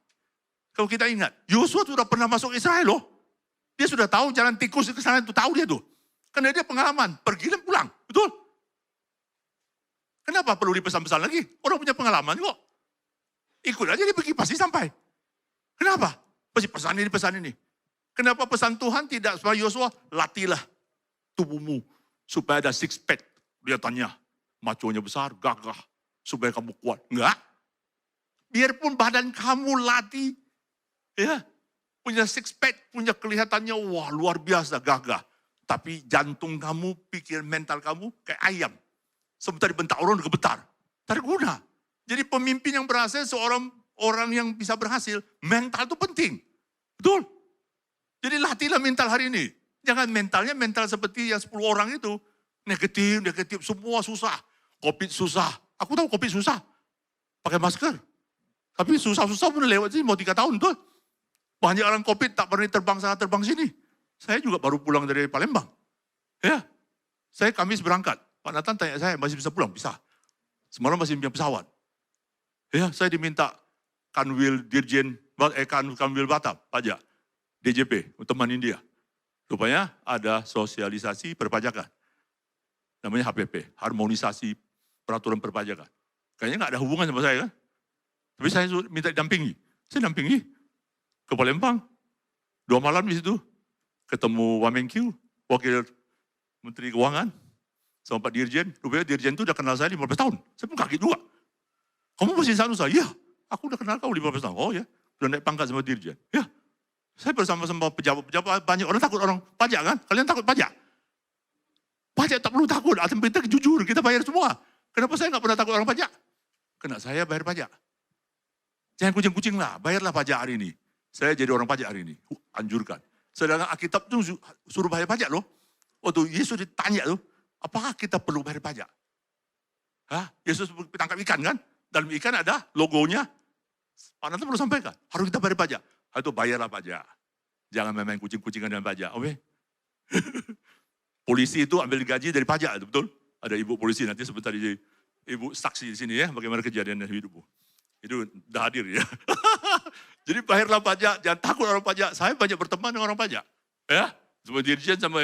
Kalau kita ingat, Yosua sudah pernah masuk Israel loh. Dia sudah tahu jalan tikus ke sana itu, tahu dia tuh. Karena dia pengalaman, pergi dan pulang. Betul? Kenapa perlu dipesan-pesan lagi? Orang punya pengalaman kok. Ikut aja dia pergi, pasti sampai. Kenapa? Pasti pesan ini. Kenapa pesan Tuhan tidak supaya Yosua, latihlah tubuhmu supaya ada six pack. Dia tanya, maconya besar, gagah, supaya kamu kuat. Enggak. Biarpun badan kamu latih, ya, punya six pack, punya kelihatannya, wah luar biasa, gagah. Tapi jantung kamu, pikiran mental kamu kayak ayam. Sebentar dibentak orang gemetar. Tak ada guna. Jadi pemimpin yang berhasil, seorang orang yang bisa berhasil, mental itu penting. Betul. Jadi latihlah mental hari ini. Jangan mentalnya mental seperti yang 10 orang itu. Negatif, semua susah. Covid susah. Aku tahu Covid susah. Pakai masker. Tapi susah-susah pun lewat sini, mau 3 tahun tuh. Banyak orang Covid tak pernah terbang sana, terbang sini. Saya juga baru pulang dari Palembang. Ya, saya Kamis berangkat. Pak Nathan tanya saya, masih bisa pulang? Bisa. Semalam masih punya pesawat. Ya, saya diminta Kanwil Dirjen, Kanwil Batam, pajak, DJP, untuk temanin dia. Rupanya ada sosialisasi perpajakan. Namanya HPP, harmonisasi peraturan perpajakan. Kayaknya nggak ada hubungan sama saya kan. Tapi saya minta didampingi. Saya dampingi ke Palembang. 2 malam di situ. Ketemu Wamenkyu, Wakil Menteri Keuangan, sama Pak Dirjen. Rupanya Dirjen itu udah kenal saya 15 tahun. Saya pun kaget juga. Kamu masih satu saya? Iya, aku udah kenal kau 15 tahun. Oh ya, udah naik pangkat sama Dirjen. Ya, saya bersama-sama pejabat-pejabat, banyak orang takut orang pajak kan? Kalian takut pajak? Pajak tak perlu takut, kita jujur, kita bayar semua. Kenapa saya nggak pernah takut orang pajak? Karena saya bayar pajak. Jangan kucing-kucing lah, bayarlah pajak hari ini. Saya jadi orang pajak hari ini, anjurkan. Sedangkan Alkitab itu suruh bayar pajak loh. Waktu Yesus ditanya tuh, apakah kita perlu bayar pajak? Hah? Yesus tangkap ikan kan? Dalam ikan ada logonya. Pak Nathan perlu sampaikan, harus kita bayar pajak. Itu bayarlah pajak. Jangan main kucing-kucingan dengan pajak, oke? Polisi itu ambil gaji dari pajak, betul? Ada ibu polisi, nanti sebentar ibu saksi di sini ya, bagaimana kejadian hidupmu. Itu udah hadir ya. Jadi bayarlah pajak, jangan takut orang pajak. Saya banyak berteman dengan orang pajak. Ya, sama Dirjen sama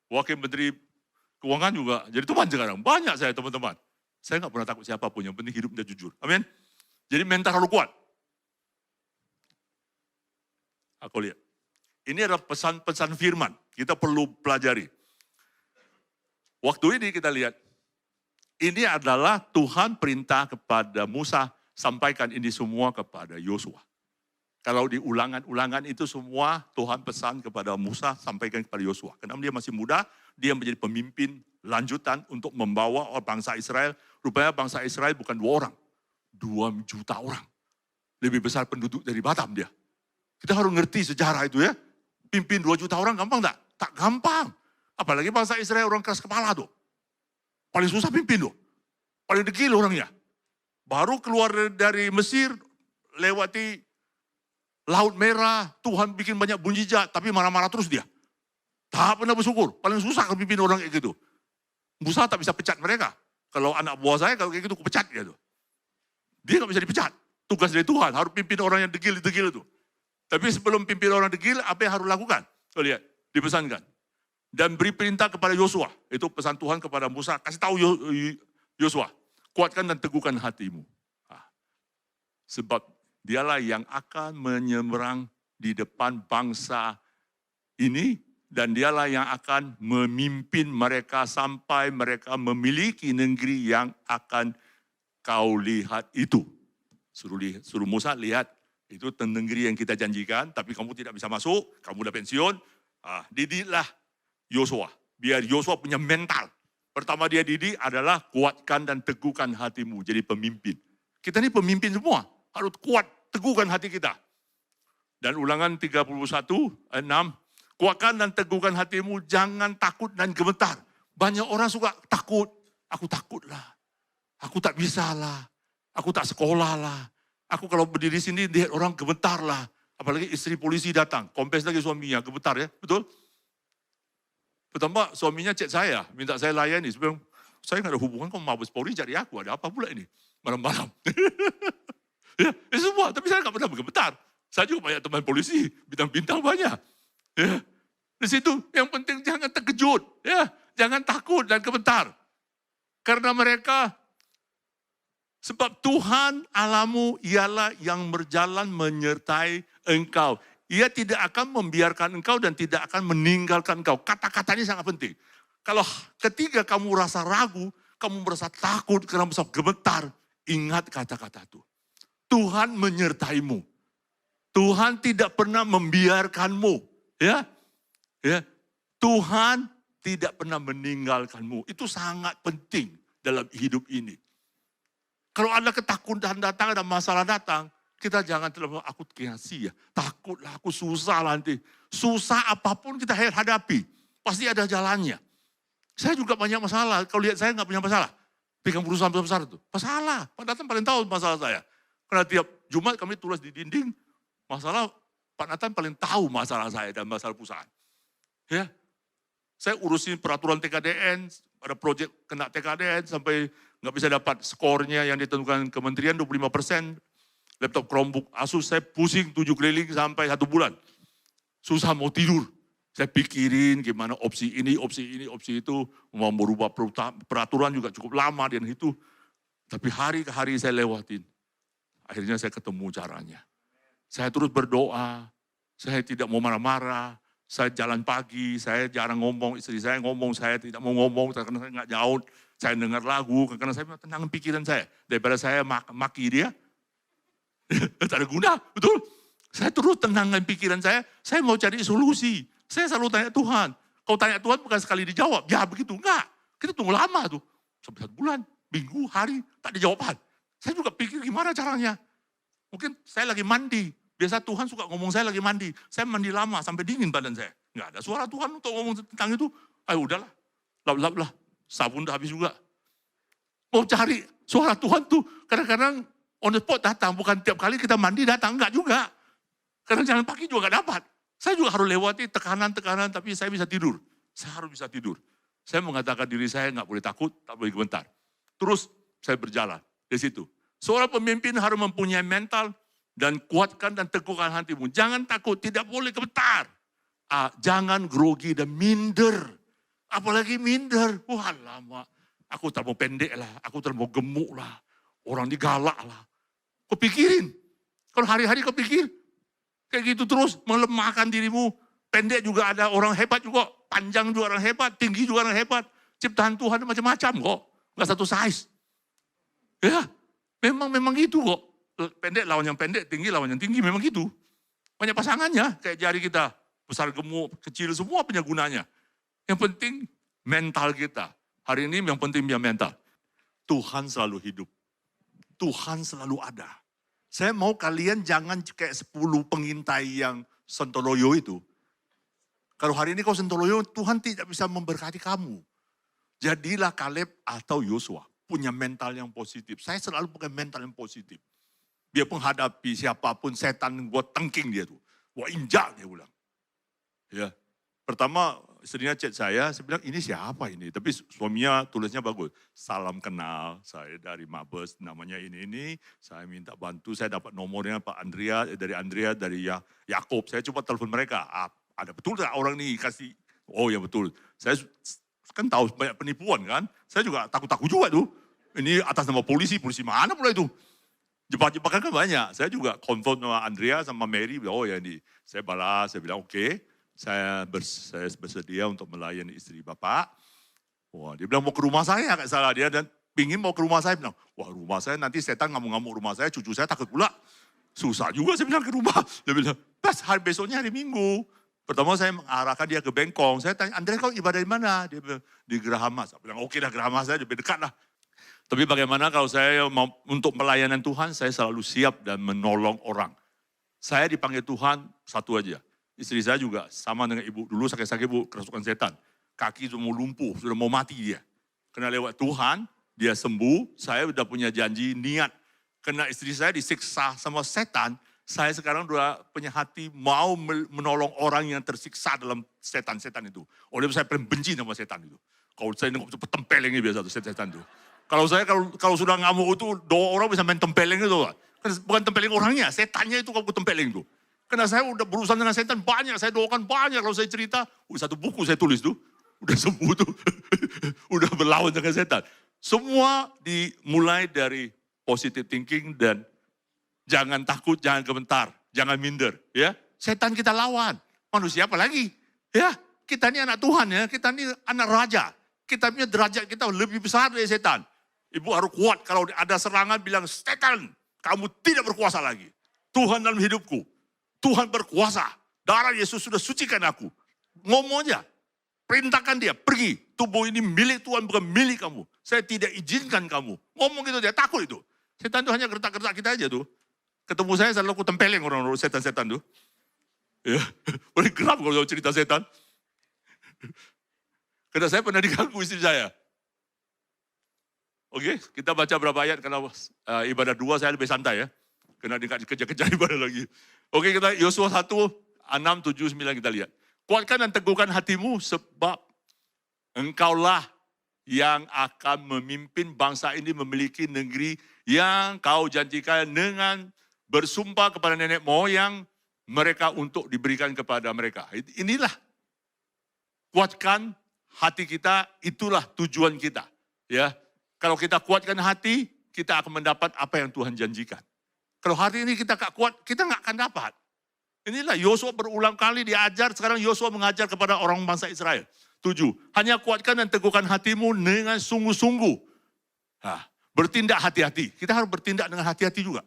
Wakil Menteri Keuangan juga jadi teman sekarang. Banyak saya teman-teman. Saya nggak pernah takut siapapun, yang penting hidupnya jujur. Amin. Jadi mental harus kuat. Aku lihat. Ini adalah pesan-pesan firman. Kita perlu pelajari. Waktu ini kita lihat. Ini adalah Tuhan perintah kepada Musa, sampaikan ini semua kepada Yosua. Kalau di ulangan-ulangan itu semua Tuhan pesan kepada Musa, sampaikan kepada Yosua. Karena dia masih muda, dia menjadi pemimpin lanjutan untuk membawa bangsa Israel. Rupanya bangsa Israel bukan 2 orang, 2 juta orang. Lebih besar penduduk dari Batam dia. Kita harus ngerti sejarah itu ya. Pimpin 2 juta orang gampang tak? Tak gampang. Apalagi bangsa Israel orang keras kepala tuh. Paling susah pimpin tuh. Paling degil orangnya. Baru keluar dari Mesir, lewati Laut Merah, Tuhan bikin banyak mukjizat, tapi marah-marah terus dia. Tak pernah bersyukur. Paling susah kalau pimpin orang kayak gitu. Musa tak bisa pecat mereka. Kalau anak buah saya, kalau kayak gitu, aku pecat dia tuh. Dia gak bisa dipecat. Tugas dari Tuhan, harus pimpin orang yang degil itu. Tapi sebelum pimpin orang degil, apa yang harus lakukan? Tuh lihat, dipesankan. Dan beri perintah kepada Yosua. Itu pesan Tuhan kepada Musa. Kasih tahu Yosua, kuatkan dan teguhkan hatimu. Sebab dialah yang akan menyeberang di depan bangsa ini, dan dialah yang akan memimpin mereka sampai mereka memiliki negeri yang akan kau lihat itu. Suruh Musa lihat, itu negeri yang kita janjikan, tapi kamu tidak bisa masuk, kamu udah pensiun. Didiklah Yosua, biar Yosua punya mental. Pertama dia didik adalah kuatkan dan teguhkan hatimu, jadi pemimpin. Kita ini pemimpin semua, harus kuat, teguhkan hati kita. Dan ulangan 31, 6, kuatkan dan teguhkan hatimu, jangan takut dan gemetar. Banyak orang suka takut, aku takut lah, aku tak bisa lah, aku tak sekolah lah, aku kalau berdiri sini lihat orang gemetar lah. Apalagi istri polisi datang, kompes lagi suaminya, gemetar ya, betul? Pertama suaminya chat saya, minta saya layani. Sebelum saya nggak ada hubungan, kok Mabes Polri cari aku, ada apa pula ini? Malam-malam. Ya, semua, tapi saya nggak pernah bergemetar. Saya juga banyak teman polisi, bintang-bintang banyak. Ya, di situ yang penting jangan terkejut, ya, jangan takut dan gemetar. Karena mereka, sebab Tuhan Allahmu ialah yang berjalan menyertai engkau. Ia tidak akan membiarkan engkau dan tidak akan meninggalkan engkau. Kata-kata ini sangat penting. Kalau ketika kamu rasa ragu, kamu merasa takut, karena merasa gemetar, ingat kata-kata itu. Tuhan menyertaimu. Tuhan tidak pernah membiarkanmu. Ya, Tuhan tidak pernah meninggalkanmu. Itu sangat penting dalam hidup ini. Kalau ada ketakutan datang, ada masalah datang, kita jangan terlalu, aku kreasi ya, takutlah, aku susah nanti. Susah apapun kita hadapi, pasti ada jalannya. Saya juga banyak masalah, kalau lihat saya nggak punya masalah. Pegang perusahaan besar itu, masalah. Pak Nathan paling tahu masalah saya. Karena tiap Jumat kami tulis di dinding, masalah Pak Nathan paling tahu masalah saya dan masalah perusahaan. Ya, saya urusin peraturan TKDN, ada proyek kena TKDN sampai nggak bisa dapat skornya yang ditentukan kementerian 25%. Laptop Chromebook Asus saya pusing 7 keliling sampai 1 bulan. Susah mau tidur. Saya pikirin gimana opsi ini, opsi itu. Mau merubah peraturan juga cukup lama dan itu. Tapi hari ke hari saya lewatin. Akhirnya saya ketemu caranya. Saya terus berdoa. Saya tidak mau marah-marah. Saya jalan pagi, saya jarang ngomong. Istri saya ngomong, saya tidak mau ngomong. Karena saya nggak jauh. Saya dengar lagu. Karena saya tenangin pikiran saya. Daripada saya maki dia. Tak ada guna, betul? Saya terus tenangkan pikiran saya mau cari solusi. Saya selalu tanya Tuhan. Kalau tanya Tuhan bukan sekali dijawab, ya begitu, enggak. Kita tunggu lama tuh, sampai 1 bulan, minggu, hari, tak dijawabkan. Saya juga pikir gimana caranya. Mungkin saya lagi mandi, biasa Tuhan suka ngomong saya lagi mandi. Saya mandi lama, sampai dingin badan saya. Enggak ada suara Tuhan untuk ngomong tentang itu. Ayo udahlah, lap-lap lah, sabun udah habis juga. Mau cari suara Tuhan tuh, kadang-kadang on the spot datang, bukan tiap kali kita mandi datang, enggak juga. Karena jalan pagi juga enggak dapat. Saya juga harus lewati tekanan-tekanan, tapi saya bisa tidur. Saya harus bisa tidur. Saya mengatakan diri saya enggak boleh takut, tak boleh gemetar. Terus saya berjalan di situ. Seorang pemimpin harus mempunyai mental dan kuatkan dan teguhkan hatimu. Jangan takut, tidak boleh gemetar. Jangan grogi dan minder. Apalagi minder. Wah lama. Aku terlalu pendek lah. Aku terlalu gemuk lah. Orang ini galak lah. Kau pikirin. Kalau hari-hari kau pikir. Kayak gitu terus melemahkan dirimu. Pendek juga ada orang hebat juga. Panjang juga orang hebat. Tinggi juga orang hebat. Ciptaan Tuhan macam-macam kok. Gak satu size. Ya. Memang gitu kok. Pendek lawan yang pendek. Tinggi lawan yang tinggi. Memang gitu. Banyak pasangannya. Kayak jari kita. Besar gemuk, kecil, semua punya gunanya. Yang penting mental kita. Hari ini yang penting dia mental. Tuhan selalu hidup. Tuhan selalu ada. Saya mau kalian jangan kayak 10 pengintai yang Sontoloyo itu. Kalau hari ini kau Sontoloyo, Tuhan tidak bisa memberkati kamu. Jadilah Kaleb atau Yosua. Punya mental yang positif. Saya selalu pakai mental yang positif. Dia menghadapi siapapun, setan, gua tengking dia tuh. Wah injak dia bilang. Ya, pertama istrinya chat saya bilang ini siapa ini? Tapi suaminya tulisnya bagus. Salam kenal, saya dari Mabes, namanya ini. Saya minta bantu, saya dapat nomornya Pak Andrea, dari Yakob. Saya coba telepon mereka. Ada betul tak orang ini kasih? Oh ya betul. Saya kan tahu banyak penipuan kan. Saya juga takut-takut juga tuh. Ini atas nama polisi mana pula itu? Jebakan kan banyak. Saya juga confirm sama Andrea sama Mary. Oh ya ini. Saya balas, saya bilang oke. Saya bersedia untuk melayani istri Bapak. Wah, dia bilang mau ke rumah saya, kayak salah dia dan pingin mau ke rumah saya. Bilang, wah rumah saya nanti setan ngamuk-ngamuk rumah saya, cucu saya takut pula. Susah juga saya bilang ke rumah. Dia bilang, pas besoknya hari Minggu. Pertama saya mengarahkan dia ke Bengkong. Saya tanya, Andre kau ibadah di mana? Dia bilang, di Geraha Mas. Saya bilang, oke dah Geraha Mas, lebih dekat lah. Tapi bagaimana kalau saya mau untuk pelayanan Tuhan, saya selalu siap dan menolong orang. Saya dipanggil Tuhan satu aja. Istri saya juga sama dengan ibu. Dulu sakit-sakit ibu, kerasukan setan. Kaki sudah mau lumpuh, sudah mau mati dia. Kena lewat Tuhan, dia sembuh. Saya sudah punya janji, niat. Kena istri saya disiksa sama setan. Saya sekarang sudah punya hati mau menolong orang yang tersiksa dalam setan-setan itu. Oleh saya paling benci sama setan itu. Kalau saya nengok tempelengnya biasa tuh setan itu. Kalau saya kalau sudah ngamuk itu, 2 orang bisa main tempeleng itu. Bukan tempeleng orangnya, setannya itu kalau tempeleng itu. Karena saya udah berurusan dengan setan banyak, saya doakan banyak. Kalau saya cerita, satu buku saya tulis tuh. Udah sembuh tuh. Udah berlawan dengan setan. Semua dimulai dari positive thinking dan jangan takut, jangan gemetar, jangan minder. Ya, setan kita lawan. Manusia apalagi? Ya, kita ini anak Tuhan ya, kita ini anak raja. Kita punya derajat kita lebih besar dari setan. Ibu harus kuat kalau ada serangan bilang, setan, kamu tidak berkuasa lagi. Tuhan dalam hidupku. Tuhan berkuasa. Darah Yesus sudah sucikan aku. Ngomong aja. Perintahkan dia, pergi. Tubuh ini milik Tuhan, bukan milik kamu. Saya tidak izinkan kamu. Ngomong gitu dia, takut itu. Setan itu hanya gertak-gertak kita aja tuh. Ketemu saya selalu aku tempeleng orang-orang setan-setan tuh. Ya, boleh geram kalau cerita setan. Karena saya pernah diganggu istri saya. Oke, kita baca berapa ayat karena ibadah 2 saya lebih santai ya. Karena dikejar-kejar ibadah lagi. Oke, kita Yosua 1, 6, 7, 9 kita lihat. Kuatkan dan teguhkan hatimu sebab engkaulah yang akan memimpin bangsa ini memiliki negeri yang kau janjikan dengan bersumpah kepada nenek moyang mereka untuk diberikan kepada mereka. Inilah kuatkan hati kita, itulah tujuan kita. Ya, kalau kita kuatkan hati, kita akan mendapat apa yang Tuhan janjikan. Kalau hari ini kita gak kuat, kita gak akan dapat. Inilah Yosua berulang kali diajar, sekarang Yosua mengajar kepada orang bangsa Israel. 7. Hanya kuatkan dan teguhkan hatimu dengan sungguh-sungguh. Nah, bertindak hati-hati. Kita harus bertindak dengan hati-hati juga.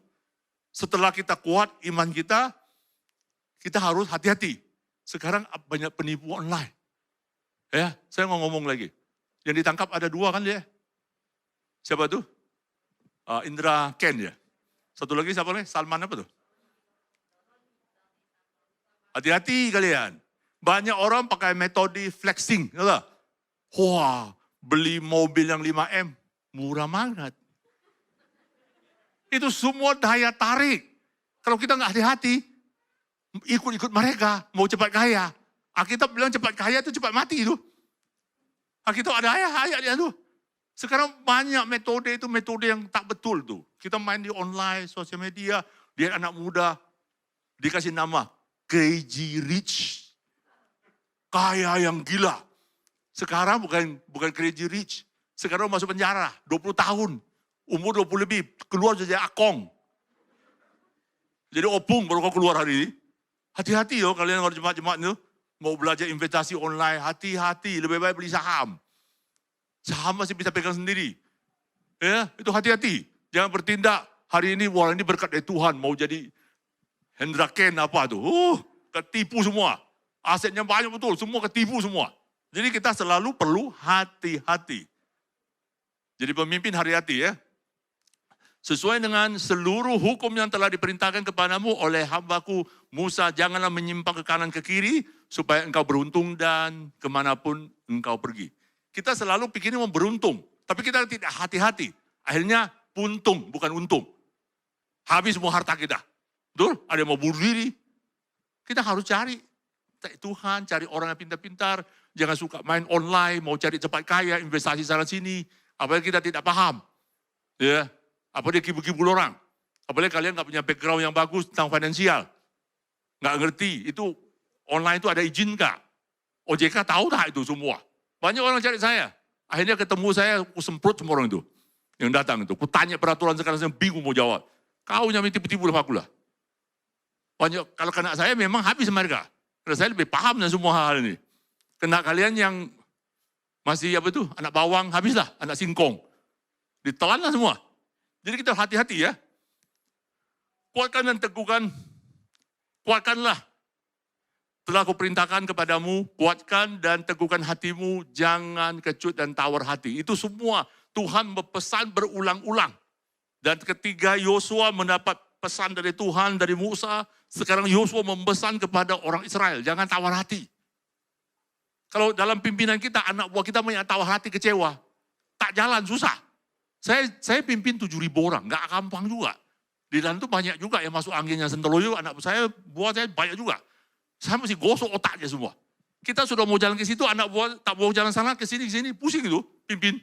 Setelah kita kuat iman kita harus hati-hati. Sekarang banyak penipu online. Ya, saya mau ngomong lagi. Yang ditangkap ada 2 kan dia? Siapa tuh? Indra Ken ya. Satu lagi siapa nih? Salman apa tuh? Hati-hati kalian. Banyak orang pakai metode flexing. Ya. Wah, beli mobil yang 5M. Murah banget. Itu semua daya tarik. Kalau kita nggak hati-hati, ikut-ikut mereka, mau cepat kaya. Alkitab bilang cepat kaya itu cepat mati itu. Alkitab ada ayat dia tuh. Sekarang banyak metode itu metode yang tak betul tuh. Kita main di online, sosial media, dia anak muda, dikasih nama Crazy Rich. kaya yang gila. Sekarang bukan crazy rich. Sekarang masuk penjara, 20 tahun. Umur 20 lebih, keluar jadi akong. Jadi opung baru kau keluar hari ini. Hati-hati yo kalian kalau jemaat-jemaat itu. Mau belajar investasi online, hati-hati. Lebih baik beli saham. Saham masih bisa pegang sendiri. Ya, itu hati-hati. Jangan bertindak, hari ini orang ini berkat dari Tuhan. Mau jadi Hendra Ken apa tuh. Ketipu semua. Asetnya banyak betul, semua ketipu semua. Jadi kita selalu perlu hati-hati. Jadi pemimpin hati-hati ya. Sesuai dengan seluruh hukum yang telah diperintahkan kepadamu oleh hambaku Musa, janganlah menyimpang ke kanan ke kiri, supaya engkau beruntung dan kemanapun engkau pergi. Kita selalu pikirnya mau beruntung, tapi kita tidak hati-hati. Akhirnya puntung, bukan untung. Habis semua harta kita. Betul? Ada yang mau bunuh diri. Kita harus cari Tuhan, cari orang yang pintar-pintar. Jangan suka main online, mau cari cepat kaya, investasi sana sini. Apalagi kita tidak paham. Ya, apa dia kibul-kibul orang. Apalagi kalian nggak punya background yang bagus tentang finansial. Nggak ngerti, itu online itu ada izin nggak? OJK tahu tak itu semua? Banyak orang cari saya. Akhirnya ketemu saya, aku semprot semua orang itu. Yang datang itu. Aku tanya peraturan sekarang, saya bingung mau jawab. Kau nyami tipu-tipu lah aku lah. Banyak, kalau kena saya memang habis mereka. Karena saya lebih paham dengan semua hal ini. Kena kalian yang masih apa itu, anak bawang, habislah, anak singkong. Ditelanlah semua. Jadi kita hati-hati ya. Kuatkan dan teguhkan, kuatkanlah. Telah aku perintahkan kepadamu, kuatkan dan teguhkan hatimu, jangan kecut dan tawar hati. Itu semua Tuhan berpesan berulang-ulang. Dan ketika Yosua mendapat pesan dari Tuhan, dari Musa, sekarang Yosua memesan kepada orang Israel, jangan tawar hati. Kalau dalam pimpinan kita, anak buah kita banyak tawar hati, kecewa. Tak jalan, susah. Saya pimpin 7.000 orang, gak gampang juga. Di dalam itu banyak juga yang masuk anginnya sentoloyo, anak saya, buah saya banyak juga. Saya mesti gosok otaknya semua. Kita sudah mau jalan ke situ, anak buah tak mau jalan sana, ke sini, pusing itu, pimpin.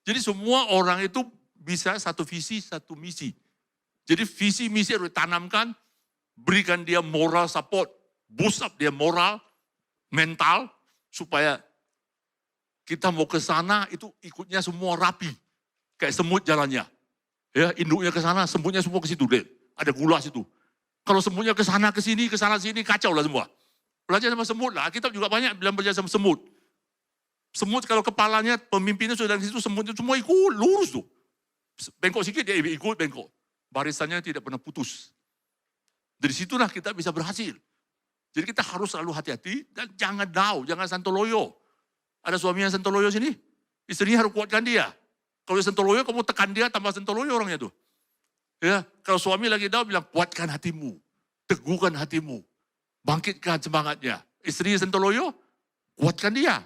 Jadi semua orang itu bisa satu visi, satu misi. Jadi visi misi harus ditanamkan, berikan dia moral support, boost up dia moral, mental, supaya kita mau ke sana itu ikutnya semua rapi. Kayak semut jalannya. Ya, induknya ke sana, semutnya semua ke situ deh. Ada gula situ. Kalau semutnya ke sana, ke sini, kacau lah semua. Belajar sama semut lah. Kita juga banyak bilang belajar sama semut. Semut kalau kepalanya, pemimpinnya sudah di situ, semutnya semua ikut, lurus tuh. Bengkok sedikit, dia ikut bengkok. Barisannya tidak pernah putus. Dari situlah kita bisa berhasil. Jadi kita harus selalu hati-hati dan jangan down, jangan santoloyo. Ada suami yang santoloyo sini, istrinya harus kuatkan dia. Kalau dia santoloyo, kamu tekan dia, tambah santoloyo orangnya tuh. Ya, kalau suami lagi down, bilang kuatkan hatimu, teguhkan hatimu, bangkitkan semangatnya. Istri santoloyo, kuatkan dia.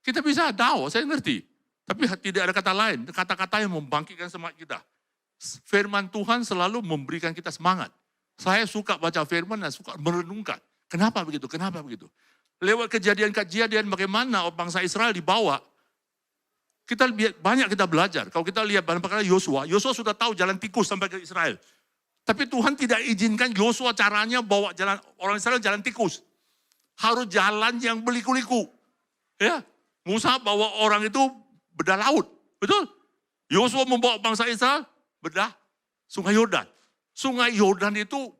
Kita bisa down, saya ngerti. Tapi tidak ada kata lain, kata-kata yang membangkitkan semangat kita. Firman Tuhan selalu memberikan kita semangat. Saya suka baca firman dan suka merenungkan. Kenapa begitu? Kenapa begitu? Lewat kejadian-kejadian bagaimana bangsa Israel dibawa, kita banyak kita belajar. Kalau kita lihat perkara Yosua sudah tahu jalan tikus sampai ke Israel. Tapi Tuhan tidak izinkan Yosua caranya bawa jalan orang Israel jalan tikus. Harus jalan yang berliku-liku. Ya, Musa bawa orang itu bedah laut, betul? Yosua membawa bangsa Israel bedah Sungai Yordan. Sungai Yordan itu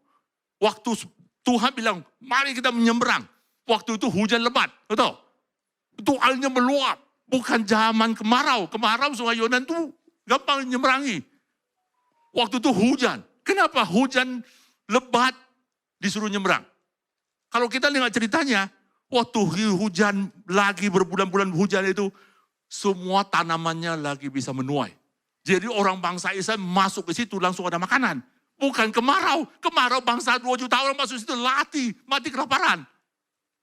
waktu Tuhan bilang, mari kita menyeberang. Waktu itu hujan lebat, betul? Itu airnya meluap. Bukan zaman kemarau. Kemarau Sungai Yordan itu gampang menyeberangi. Waktu itu hujan. Kenapa hujan lebat disuruh nyeberang? Kalau kita lihat ceritanya, waktu hujan lagi berbulan-bulan hujan itu, semua tanamannya lagi bisa menuai. Jadi orang bangsa Israel masuk ke situ langsung ada makanan. Bukan kemarau. Kemarau bangsa 2 juta orang masuk situ mati kelaparan.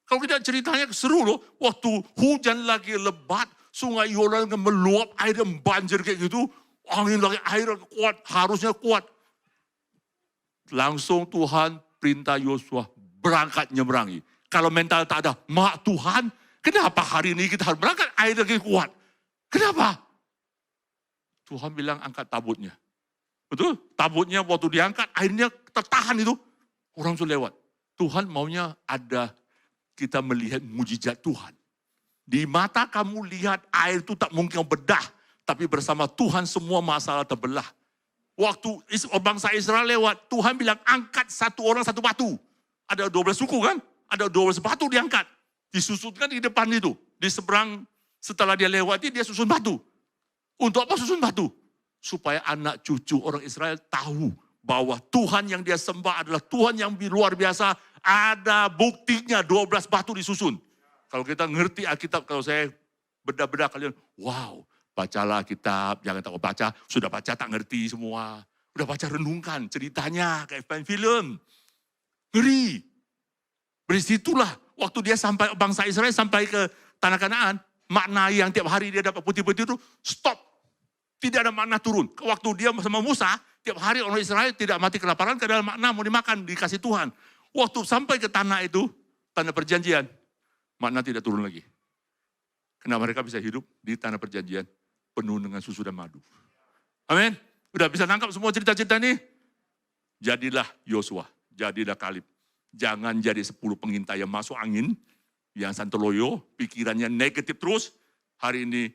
Kalau kita ceritanya seru loh. Waktu hujan lagi lebat, Sungai Yordan meluap, air banjir kayak gitu. Angin lagi, air kuat, harusnya kuat. Langsung Tuhan perintah Yosua berangkat nyeberangi. Kalau mental tak ada, mak Tuhan, kenapa hari ini kita harus berangkat, air lagi kuat? Kenapa? Tuhan bilang angkat tabutnya. Betul? Tabutnya waktu diangkat, airnya tertahan itu. Orang sudah lewat. Tuhan maunya ada kita melihat mujizat Tuhan. Di mata kamu lihat air itu tak mungkin bedah, tapi bersama Tuhan semua masalah terbelah. Waktu bangsa Israel lewat, Tuhan bilang angkat satu orang satu batu. Ada 12 suku kan? Ada 12 batu diangkat. Disusunkan di depan itu. Di seberang setelah dia lewati, dia susun batu. Untuk apa susun batu? Supaya anak cucu orang Israel tahu bahwa Tuhan yang dia sembah adalah Tuhan yang luar biasa. Ada buktinya 12 batu disusun. Kalau kita ngerti Alkitab, kalau saya beda-beda kalian, wow, bacalah kitab, jangan tak baca, sudah baca tak ngerti semua. Udah baca renungkan ceritanya, kayak film. Ngeri. Dari situlah, waktu dia sampai, bangsa Israel sampai ke Tanah Kanaan, makna yang tiap hari dia dapat putih-putih itu, stop. Tidak ada makna turun. Waktu dia sama Musa, tiap hari orang Israel tidak mati kelaparan karena makna mau dimakan, dikasih Tuhan. Waktu sampai ke tanah itu, tanah perjanjian, makna tidak turun lagi. Karena mereka bisa hidup di tanah perjanjian penuh dengan susu dan madu. Amin. Udah bisa nangkap semua cerita-cerita ini? Jadilah Yosua, jadilah Kalib. Jangan jadi 10 pengintai yang masuk angin, yang santeloyo, pikirannya negatif terus. Hari ini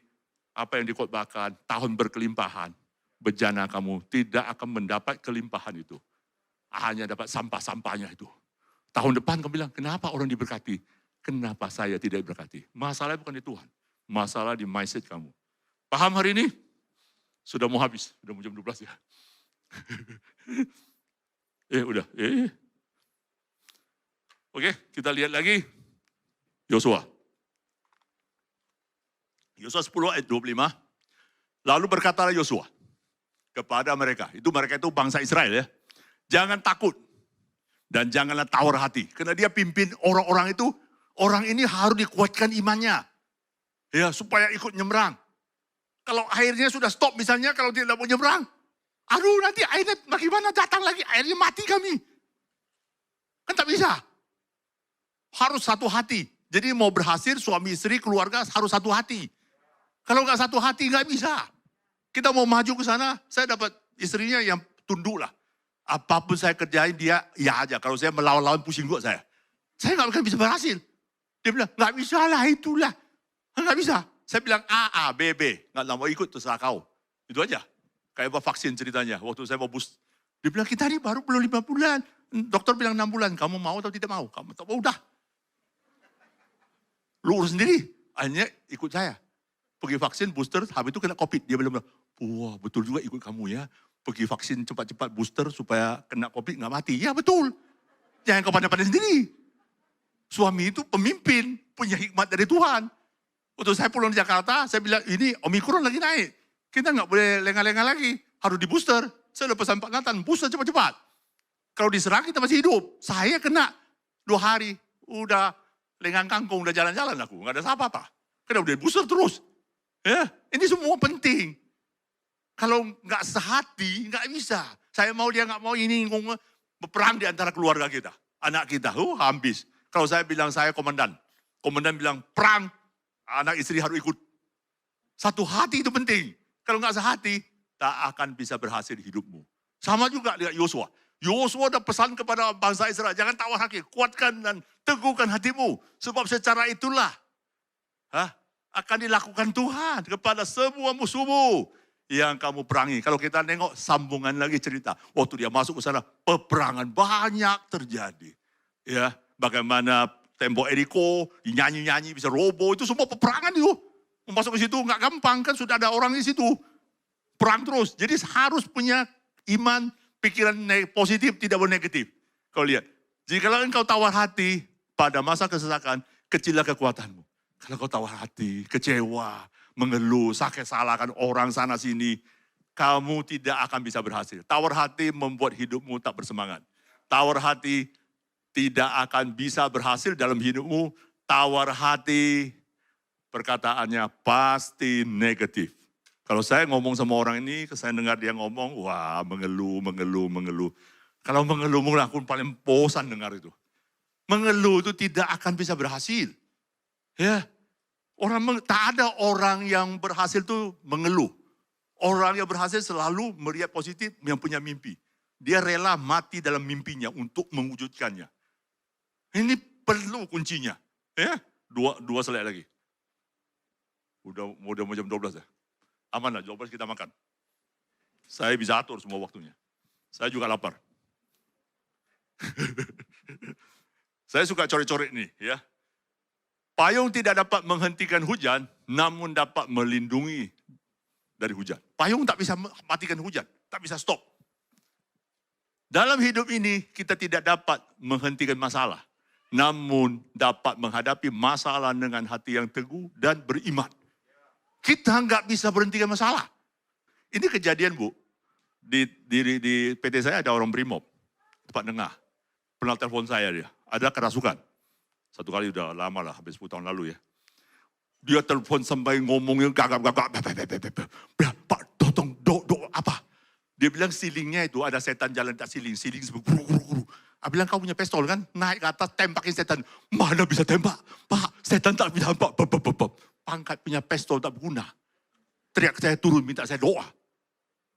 apa yang dikotbahkan, tahun berkelimpahan, bejana kamu tidak akan mendapat kelimpahan itu. Hanya dapat sampah-sampahnya itu. Tahun depan kamu bilang, kenapa orang diberkati? Kenapa saya tidak diberkati? Masalahnya bukan di Tuhan. Masalah di mindset kamu. Paham hari ini? Sudah mau habis. Sudah mau jam 12 ya. Udah. Oke, kita lihat lagi. Yosua. Yosua 10 ayat 25. Lalu berkatalah Yosua kepada mereka. Mereka itu bangsa Israel ya. Jangan takut. Dan janganlah tawar hati. Karena dia pimpin orang-orang itu. Orang ini harus dikuatkan imannya. Ya, supaya ikut nyebrang. Kalau airnya sudah stop misalnya, kalau tidak mau nyebrang. Aduh, nanti airnya bagaimana datang lagi? Airnya mati kami. Kan tak bisa. Harus satu hati. Jadi mau berhasil suami istri keluarga harus satu hati. Kalau nggak satu hati nggak bisa. Kita mau maju ke sana, saya dapat istrinya yang tunduk lah. Apapun saya kerjain dia ya aja. Kalau saya melawan-lawan pusing juga saya. Saya nggak akan bisa berhasil. Dia bilang nggak bisa lah itulah. Nggak bisa. Saya bilang A, B, B. Nggak mau ikut terserah kau. Itu aja. Kayak vaksin ceritanya. Waktu saya mau boost. Dia bilang kita ini baru belum 5 bulan. Dokter bilang 6 bulan. Kamu mau atau tidak mau? Kamu tak mau udah. Lu urus sendiri. Akhirnya ikut saya. Pergi vaksin booster, habis itu kena COVID. Dia bilang, wah betul juga ikut kamu ya. Pergi vaksin cepat-cepat booster supaya kena COVID nggak mati. Ya betul. Jangan kau pandai-pandai sendiri. Suami itu pemimpin, punya hikmat dari Tuhan. Waktu saya pulang di Jakarta, saya bilang ini Omikron lagi naik. Kita nggak boleh lengah-lengah lagi. Harus di booster. Saya udah pesan Pak Nathan, booster cepat-cepat. Kalau diserang kita masih hidup. Saya kena 2 hari. Udah lengan kangkung, udah jalan-jalan aku. Nggak ada apa-apa. Karena udah booster terus. Ya, ini semua penting. Kalau nggak sehati, nggak bisa. Saya mau dia nggak mau ini berperang di antara keluarga kita. Anak kita, habis. Kalau saya bilang saya komandan. Komandan bilang perang, anak istri harus ikut. Satu hati itu penting. Kalau nggak sehati, tak akan bisa berhasil hidupmu. Sama juga dengan Yosua. Yosua ada pesan kepada bangsa Israel, jangan tawar hati, kuatkan dan teguhkan hatimu. Sebab secara itulah akan dilakukan Tuhan kepada semua musuhmu yang kamu perangi. Kalau kita nengok sambungan lagi cerita, waktu dia masuk ke sana, peperangan banyak terjadi. Ya, bagaimana tembok Eriko, nyanyi-nyanyi bisa roboh, itu semua peperangan itu. Masuk ke situ nggak gampang, kan sudah ada orang di situ. Perang terus. Jadi harus punya iman, pikiran positif, tidak boleh negatif. Kau lihat, jika engkau tawar hati pada masa kesesakan, kecillah kekuatanmu. Kalau kau tawar hati, kecewa, mengeluh, sakit salahkan orang sana sini, kamu tidak akan bisa berhasil. Tawar hati membuat hidupmu tak bersemangat. Tawar hati tidak akan bisa berhasil dalam hidupmu. Tawar hati perkataannya pasti negatif. Kalau saya ngomong sama orang ini, saya dengar dia ngomong, wah mengeluh. Kalau mengeluh, aku paling bosan dengar itu. Mengeluh itu tidak akan bisa berhasil. Ya, tak ada orang yang berhasil itu mengeluh. Orang yang berhasil selalu melihat positif, yang punya mimpi. Dia rela mati dalam mimpinya untuk mewujudkannya. Ini perlu kuncinya. Ya, dua selai lagi. Udah mau jam 12 ya. Aman lah, 12 kita makan. Saya bisa atur semua waktunya. Saya juga lapar. Saya suka coret-coret nih ya. Payung tidak dapat menghentikan hujan, namun dapat melindungi dari hujan. Payung tak bisa matikan hujan, tak bisa stop. Dalam hidup ini kita tidak dapat menghentikan masalah, namun dapat menghadapi masalah dengan hati yang teguh dan beriman. Kita nggak bisa berhentikan masalah. Ini kejadian Bu, di PT saya ada orang Brimob, Pak Nengah. Pernah telepon saya dia, ada kerasukan. Satu kali udah lama lah, habis 10 tahun lalu ya. Dia telepon sampai ngomongnya gagap-gagap. Pak, tolong, apa? Dia bilang silingnya itu ada setan jalan tak siling guru. Dia bilang kau punya pistol kan? Naik ke atas tempakin setan. Mana bisa tembak? Pak, setan tak bisa tembak. Pangkat punya pistol tak berguna. Teriak saya turun minta saya doa.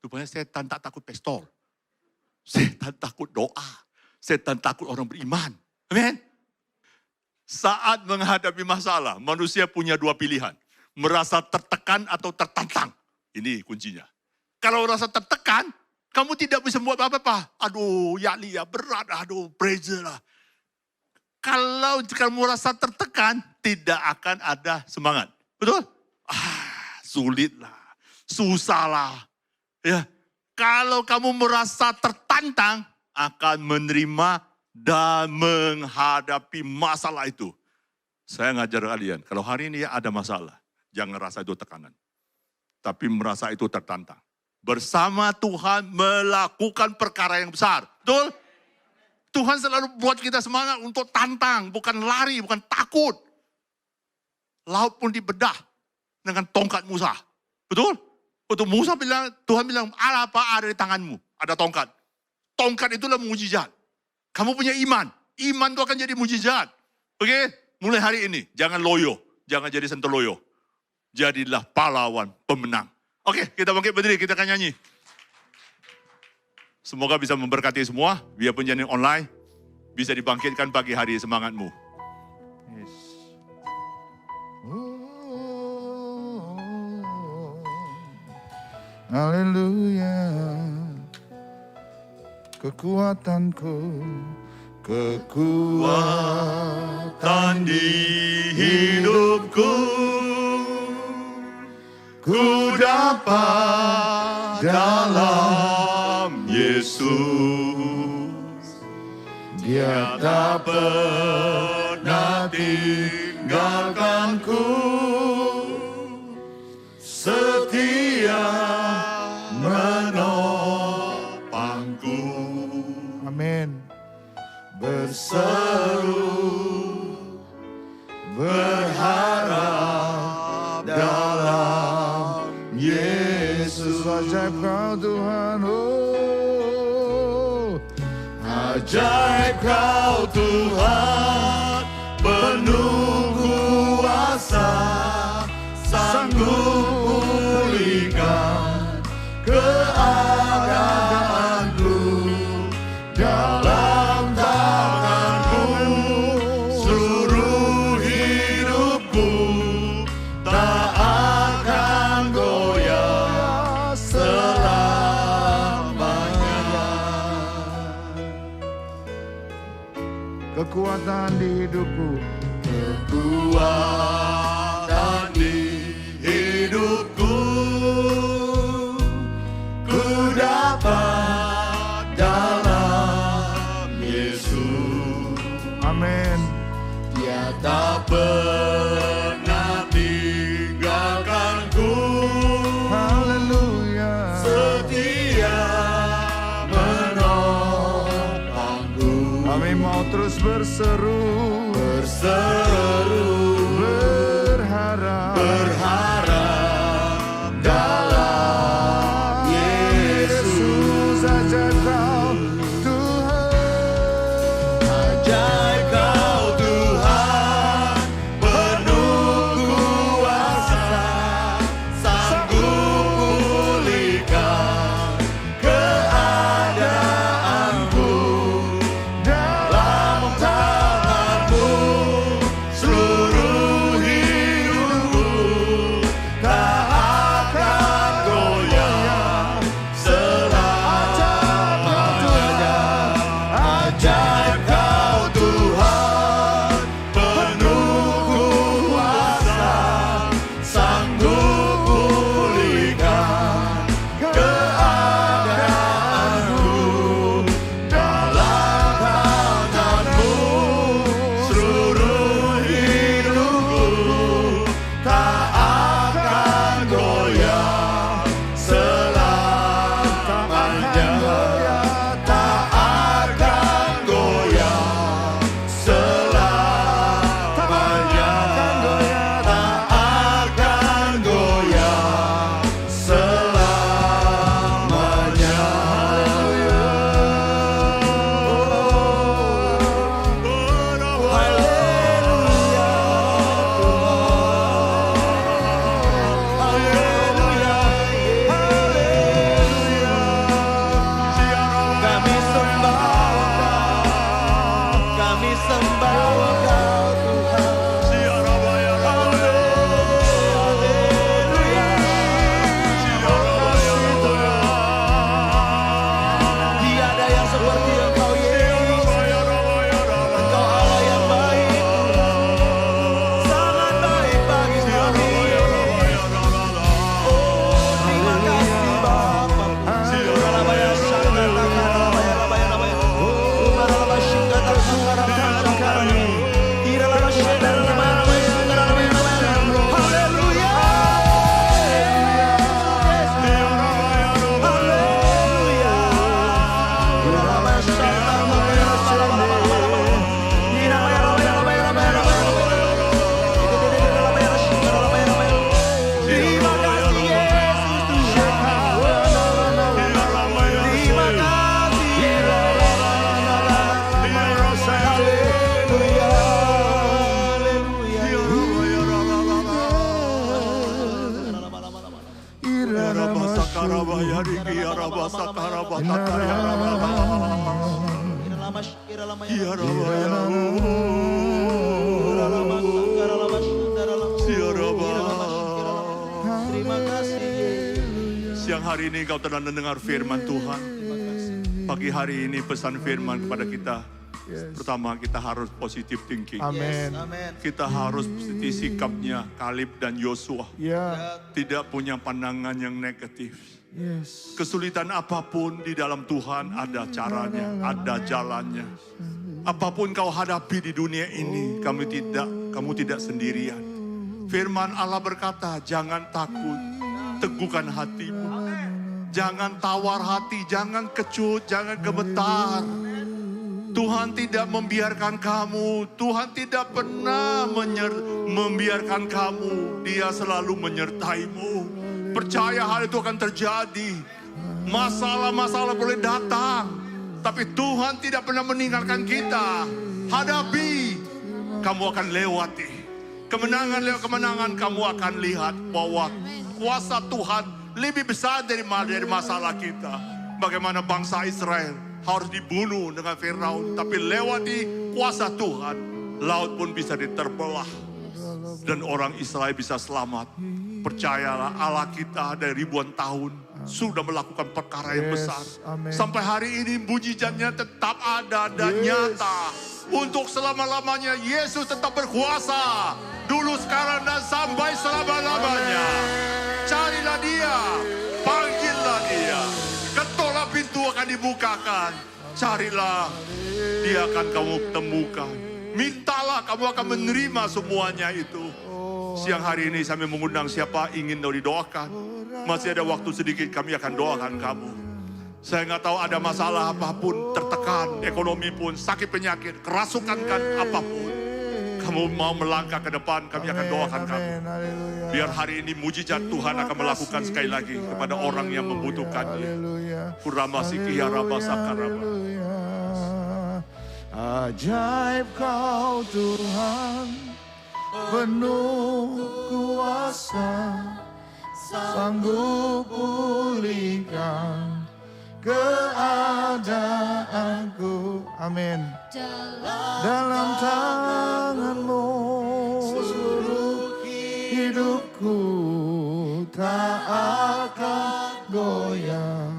Rupanya setan tak takut pistol. Setan takut doa. Setan takut orang beriman. Amin. Saat menghadapi masalah, manusia punya dua pilihan. Merasa tertekan atau tertantang. Ini kuncinya. Kalau rasa tertekan, kamu tidak bisa buat apa-apa. Aduh, ya berat, aduh, pressure lah. Kalau kamu rasa tertekan, tidak akan ada semangat. Betul? Sulit lah, susah lah. Ya, kalau kamu merasa tertantang, akan menerima dan menghadapi masalah itu. Saya ngajar kalian, kalau hari ini ada masalah, jangan rasa itu tekanan. Tapi merasa itu tertantang. Bersama Tuhan melakukan perkara yang besar. Betul? Tuhan selalu buat kita semangat untuk tantang, bukan lari, bukan takut. Laut pun dibedah dengan tongkat Musa. Betul? Untuk Musa bilang, Tuhan bilang, apa ada di tanganmu? Ada tongkat. Tongkat itulah mujizat. Kamu punya iman. Iman itu akan jadi mujizat. Oke? Mulai hari ini, jangan loyo. Jangan jadi sentoloyo. Jadilah pahlawan pemenang. Oke, kita bangkit berdiri, kita akan nyanyi. Semoga bisa memberkati semua. Biarpun jadi online, bisa dibangkitkan pagi hari semangatmu. Yes. Haleluya. Kekuatanku, Kekuatan di hidupku, ku dapat dalam Yesus. Dia tak pernah tinggalkanku, setia menopangku. amin. Berseru, berharap dalam Yesus. Ajaib kau Tuhan, oh. Ajaib kau Tuhan, penuh kuasa, sanggup pulihkan keadaanku. Dalam tanganmu seluruh hidupku tak akan goyah selamanya. Kekuatan di hidupku, Kekuatan di hidupku, ku dapat dalam Yesus. amin. Dia tak pernah tinggalkanku, Haleluya. setia menopangku. Kami mau terus berseru, berharap dalam Yesus. Ajaib kau Tuhan, Ajaib kau Tuhan, penuh kuasa, sanggup pulihkan keadaanku. Dalam tanganmu seluruh Terima kasih. Siang hari ini kau telah mendengar firman Tuhan. Pagi hari ini pesan firman kepada kita. Pertama, kita harus positive thinking. Amin. Amin. Kita harus seperti sikapnya Kaleb dan Yosua. Ya. Tidak punya pandangan yang negatif. Yes. Kesulitan apapun di dalam Tuhan ada caranya, ada jalannya. Apapun kau hadapi di dunia ini, kamu tidak sendirian. Firman Allah berkata, jangan takut, teguhkan hatimu. Jangan tawar hati, jangan kecut, jangan gemetar. Tuhan tidak membiarkan kamu, Tuhan tidak pernah membiarkan kamu. Dia selalu menyertaimu. Percaya hal itu akan terjadi. Masalah-masalah boleh datang, tapi Tuhan tidak pernah meninggalkan kita. Hadapi, kamu akan lewati. Kemenangan lewat kemenangan kamu akan lihat bahwa kuasa Tuhan lebih besar dari masalah kita. Bagaimana bangsa Israel harus dibunuh dengan Firaun, tapi lewati kuasa Tuhan, laut pun bisa diterbelah dan orang Israel bisa selamat. Percayalah, Allah kita dari ribuan tahun sudah melakukan perkara yang besar. Amen. Sampai hari ini mujizatnya tetap ada dan nyata. Untuk selama-lamanya Yesus tetap berkuasa. Dulu, sekarang, dan sampai selama-lamanya. Carilah Dia, panggillah Dia. Ketoklah pintu akan dibukakan. Carilah, Dia akan kamu temukan. Mintalah, kamu akan menerima semuanya itu. Siang hari ini kami mengundang siapa ingin didoakan. Masih ada waktu sedikit, kami akan doakan kamu. Saya nggak tahu ada masalah apapun, tertekan, ekonomi pun, sakit penyakit, kerasukan kan apapun. Kamu mau melangkah ke depan, kami akan doakan kamu. Biar hari ini mujizat Tuhan akan melakukan sekali lagi kepada orang yang membutuhkannya. Ajaib Kau Tuhan, penuh kuasa, sanggup pulihkan keadaanku. Amin. Dalam tangan-Mu seluruh hidupku tak akan goyah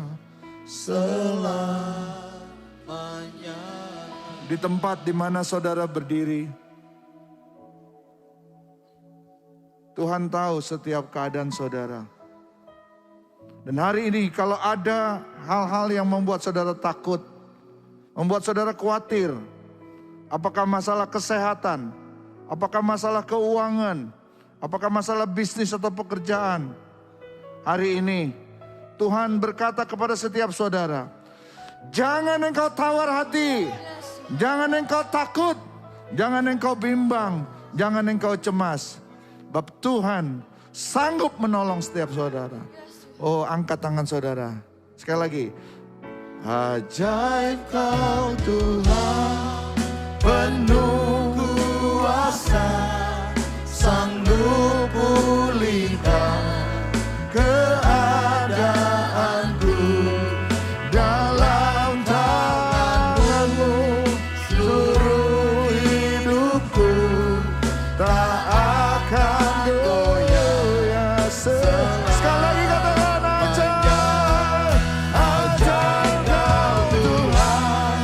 selamanya. Di tempat di mana saudara berdiri, Tuhan tahu setiap keadaan saudara. Dan hari ini kalau ada hal-hal yang membuat saudara takut, membuat saudara khawatir, apakah masalah kesehatan, apakah masalah keuangan, apakah masalah bisnis atau pekerjaan, hari ini Tuhan berkata kepada setiap saudara, jangan engkau tawar hati, jangan engkau takut, jangan engkau bimbang, jangan engkau cemas. Sebab Tuhan sanggup menolong setiap saudara. Oh, angkat tangan saudara. Sekali lagi. Ajaib Kau Tuhan, penuh kuasa, sanggup pulihkan keadaanku. Dalam tangan-Mu seluruh hidupku tak akan goyah. Sekali lagi katakan ajaib, ajaib Kau Tuhan,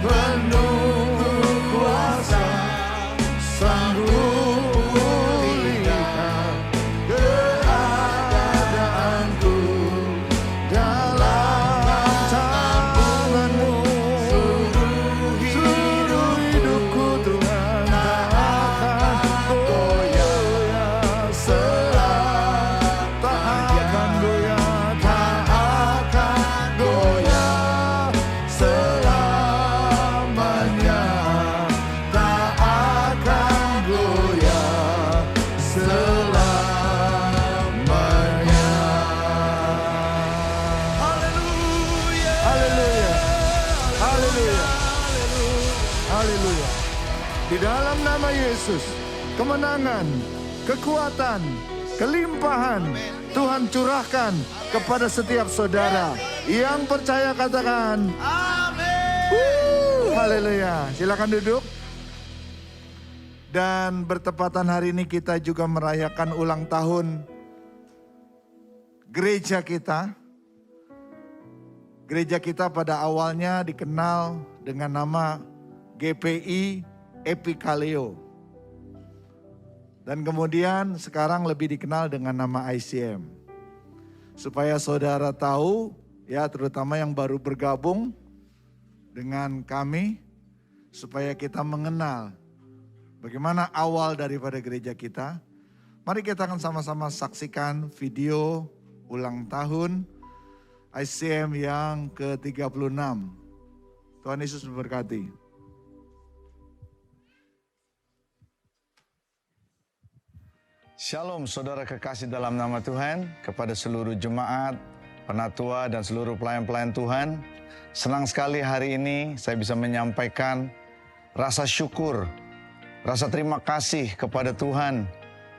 penuh kuasa, sanggup pulihkan keadaanku. Dalam tangan-Mu seluruh hidupku Tuhan tak akan goyah tak akan goyah, tak akan goyah selamanya, tak akan goyah selamanya. Haleluya, haleluya, haleluya, haleluya. Di dalam nama Yesus, kemenangan, kekuatan, kelimpahan Tuhan curahkan kepada setiap saudara. Yang percaya katakan, haleluya. Silakan duduk. Dan bertepatan hari ini kita juga merayakan ulang tahun gereja kita. Gereja kita pada awalnya dikenal dengan nama GPI Epikaleo. Dan kemudian sekarang lebih dikenal dengan nama ICM. Supaya saudara tahu, ya terutama yang baru bergabung dengan kami, supaya kita mengenal bagaimana awal daripada gereja kita. Mari kita akan sama-sama saksikan video ulang tahun ICM yang ke-36. Tuhan Yesus memberkati. Shalom saudara kekasih dalam nama Tuhan, kepada seluruh jemaat, penatua dan seluruh pelayan-pelayan Tuhan. Senang sekali hari ini saya bisa menyampaikan rasa syukur, rasa terima kasih kepada Tuhan.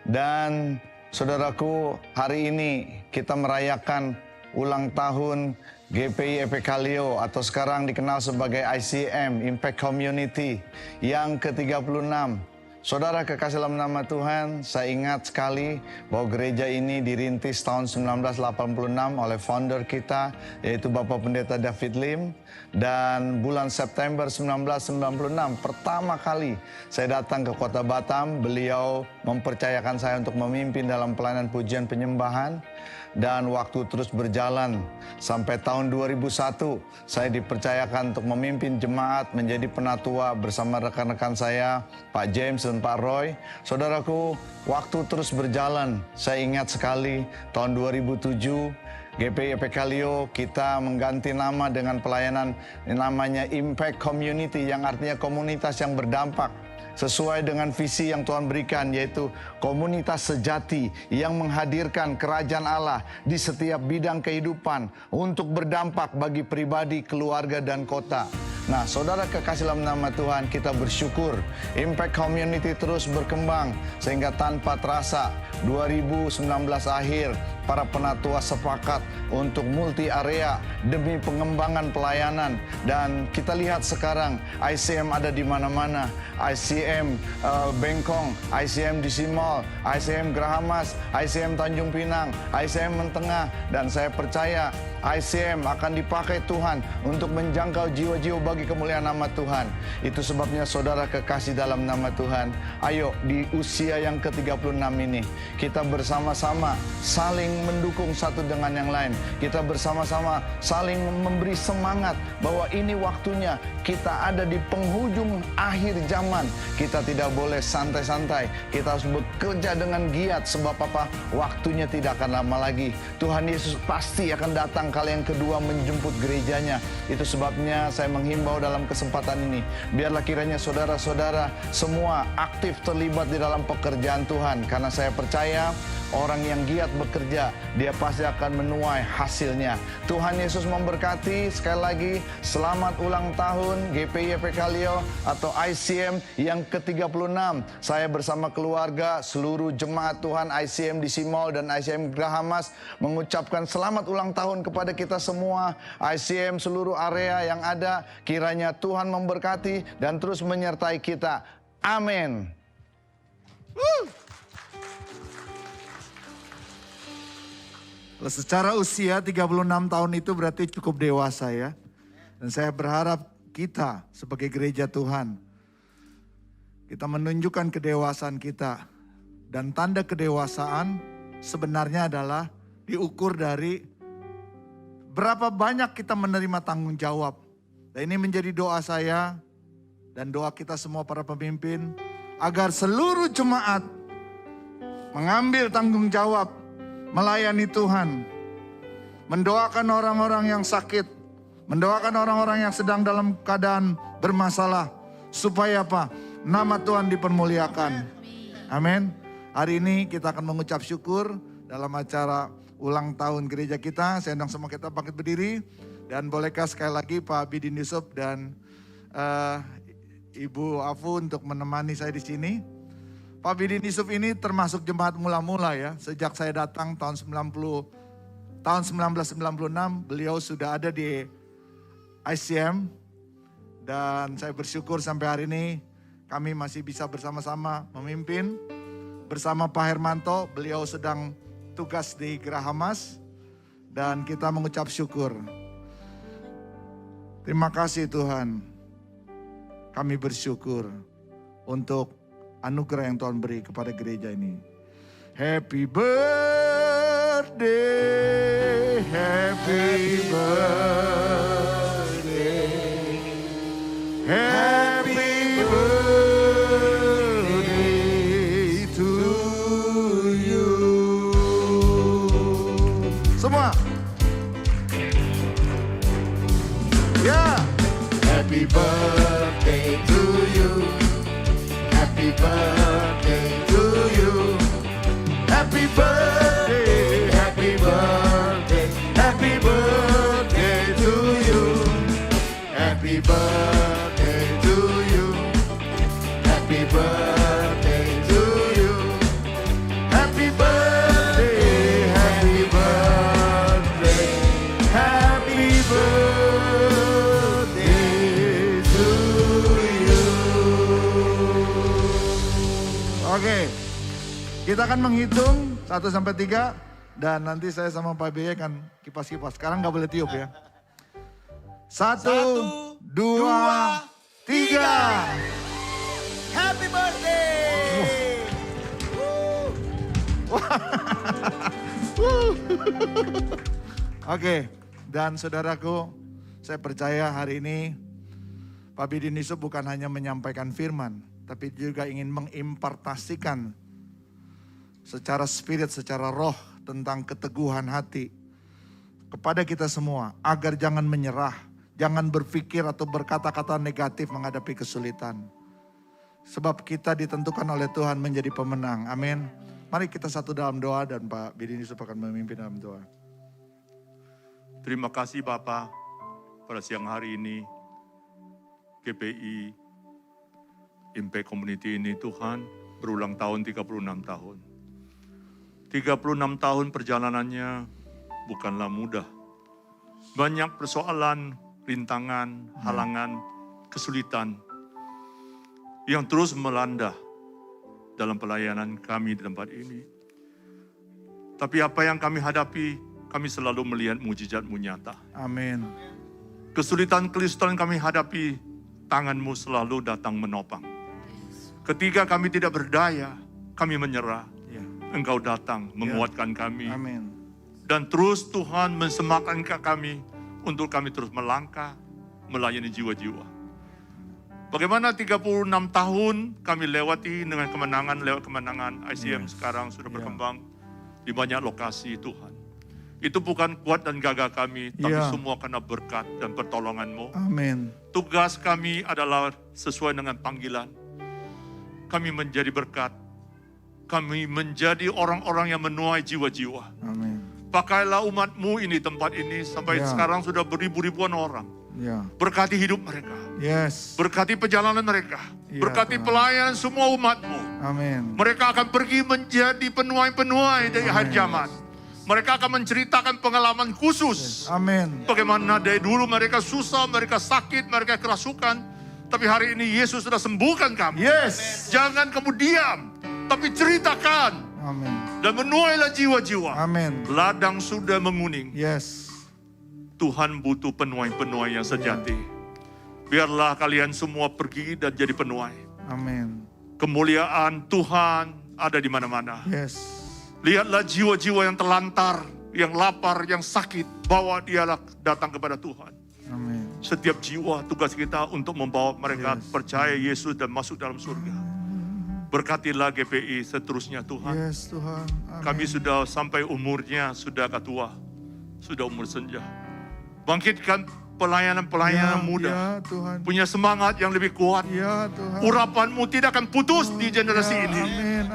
Dan saudaraku, hari ini kita merayakan ulang tahun GPI Epikaleo atau sekarang dikenal sebagai ICM, Impact Community yang ke-36. Saudara kekasih dalam nama Tuhan, saya ingat sekali bahwa gereja ini dirintis tahun 1986 oleh founder kita, yaitu Bapak Pendeta David Lim. Dan bulan September 1996, pertama kali saya datang ke kota Batam, beliau mempercayakan saya untuk memimpin dalam pelayanan pujian penyembahan. Dan waktu terus berjalan sampai tahun 2001 saya dipercayakan untuk memimpin jemaat, menjadi penatua bersama rekan-rekan saya Pak James dan Pak Roy. Saudaraku, waktu terus berjalan. Saya ingat sekali tahun 2007 GPI Epikaleo kita mengganti nama dengan pelayanan namanya Impact Community, yang artinya komunitas yang berdampak. Sesuai dengan visi yang Tuhan berikan, yaitu komunitas sejati yang menghadirkan kerajaan Allah di setiap bidang kehidupan untuk berdampak bagi pribadi, keluarga, dan kota. Nah, saudara kekasih dalam nama Tuhan, kita bersyukur Impact Community terus berkembang sehingga tanpa terasa 2019 akhir para penatua sepakat untuk multi area demi pengembangan pelayanan. Dan kita lihat sekarang ICM ada di mana-mana. ICM Bengkong, ICM di Simol, ICM Gerahamas, ICM Tanjung Pinang, ICM Mentengah. Dan saya percaya ICM akan dipakai Tuhan untuk menjangkau jiwa-jiwa bagi kemuliaan nama Tuhan. Itu sebabnya saudara kekasih dalam nama Tuhan, ayo di usia yang ke-36 ini kita bersama-sama saling mendukung satu dengan yang lain. Kita bersama-sama saling memberi semangat bahwa ini waktunya, kita ada di penghujung akhir zaman. Kita tidak boleh santai-santai, kita harus bekerja dengan giat. Sebab apa? Waktunya tidak akan lama lagi. Tuhan Yesus pasti akan datang kali yang kedua menjemput gerejanya. Itu sebabnya saya menghimbau dalam kesempatan ini, biarlah kiranya saudara-saudara semua aktif terlibat di dalam pekerjaan Tuhan. Karena saya percaya orang yang giat bekerja, dia pasti akan menuai hasilnya. Tuhan Yesus memberkati. Sekali lagi, selamat ulang tahun GPI Epikaleo atau ICM yang ke-36. Saya bersama keluarga, seluruh jemaat Tuhan ICM di Simol dan ICM Gerahamas mengucapkan selamat ulang tahun kepada kita semua. ICM seluruh area yang ada, kiranya Tuhan memberkati dan terus menyertai kita. Amin. Secara usia 36 tahun itu berarti cukup dewasa ya. Dan saya berharap kita sebagai gereja Tuhan, kita menunjukkan kedewasaan kita. Dan tanda kedewasaan sebenarnya adalah diukur dari berapa banyak kita menerima tanggung jawab. Dan ini menjadi doa saya dan doa kita semua para pemimpin, agar seluruh jemaat mengambil tanggung jawab melayani Tuhan, mendoakan orang-orang yang sakit, mendoakan orang-orang yang sedang dalam keadaan bermasalah, supaya apa? Nama Tuhan dipermuliakan. Amin. Hari ini kita akan mengucap syukur dalam acara ulang tahun gereja kita. Saya undang semua kita bangkit berdiri, dan bolehkah sekali lagi Pak Bidin Yusuf dan Ibu Afu untuk menemani saya di sini. Pak Bidin Yusuf ini termasuk jemaat mula-mula ya. Sejak saya datang tahun 1996 beliau sudah ada di ICM. Dan saya bersyukur sampai hari ini kami masih bisa bersama-sama memimpin. Bersama Pak Hermanto, beliau sedang tugas di Gerahamas. Dan kita mengucap syukur. Terima kasih Tuhan. Kami bersyukur untuk anugerah yang Tuhan beri kepada gereja ini. Happy birthday, happy birthday, happy birthday to you. Semua. Ya. Happy birthday to you. Happy birthday to you. Happy birthday, happy birthday, happy birthday to you. Happy birthday to you. Happy birthday to you. Happy birthday, happy birthday, happy birthday to you. Oke. Kita akan menghitung 1 sampai 3 dan nanti saya sama Pak BY akan kipas-kipas. Sekarang nggak boleh tiup ya. 1, 2, 3. Happy birthday. Oke, dan saudaraku, saya percaya hari ini Pak Bidin Yusuf bukan hanya menyampaikan firman, tapi juga ingin mengimpartasikan secara spirit, secara roh tentang keteguhan hati kepada kita semua. Agar jangan menyerah, jangan berpikir atau berkata-kata negatif menghadapi kesulitan. Sebab kita ditentukan oleh Tuhan menjadi pemenang. Amin. Mari kita satu dalam doa dan Pak Bidin Yusuf akan memimpin dalam doa. Terima kasih Bapak pada siang hari ini. GPI Impact Community ini Tuhan berulang tahun 36 tahun. 36 tahun perjalanannya bukanlah mudah. Banyak persoalan, rintangan, halangan, kesulitan yang terus melanda dalam pelayanan kami di tempat ini. Tapi apa yang kami hadapi, kami selalu melihat mujizat-Mu nyata. Amin. Kesulitan-kesulitan kami hadapi, tangan-Mu selalu datang menopang. Ketika kami tidak berdaya, kami menyerah. Engkau datang menguatkan kami. Amin. Dan terus Tuhan mensemangatkan kami untuk kami terus melangkah, melayani jiwa-jiwa. Bagaimana 36 tahun kami lewati dengan kemenangan, lewat kemenangan ICM sekarang sudah berkembang di banyak lokasi Tuhan. Itu bukan kuat dan gagah kami, tapi semua karena berkat dan pertolongan-Mu. Amin. Tugas kami adalah sesuai dengan panggilan. Kami menjadi berkat. Kami menjadi orang-orang yang menuai jiwa-jiwa. Amin. Pakailah umat-Mu ini, tempat ini, sampai sekarang sudah beribu-ribuan orang. Berkati hidup mereka. Berkati perjalanan mereka. Berkati pelayanan semua umat-Mu. Amin. Mereka akan pergi menjadi penuai-penuai dari akhir zaman. Mereka akan menceritakan pengalaman khusus. Amin. Bagaimana dari dulu mereka susah, mereka sakit, mereka kerasukan. Tapi hari ini Yesus sudah sembuhkan kami. Jangan kamu diam, tapi ceritakan. Amin. Dan menuailah jiwa-jiwa. Amin. Ladang sudah menguning. Tuhan butuh penuai-penuai yang sejati. Biarlah kalian semua pergi dan jadi penuai. Amin. Kemuliaan Tuhan ada di mana-mana. Lihatlah jiwa-jiwa yang terlantar, yang lapar, yang sakit. Bawa dialah datang kepada Tuhan. Amin. Setiap jiwa tugas kita untuk membawa mereka percaya Yesus dan masuk dalam surga. Berkatilah GPI seterusnya Tuhan. Tuhan. Amin. Kami sudah sampai umurnya, sudah tua, sudah umur senja. Bangkitkan pelayanan-pelayanan muda. Tuhan. Punya semangat yang lebih kuat. Tuhan. Urapan-Mu tidak akan putus di generasi ini.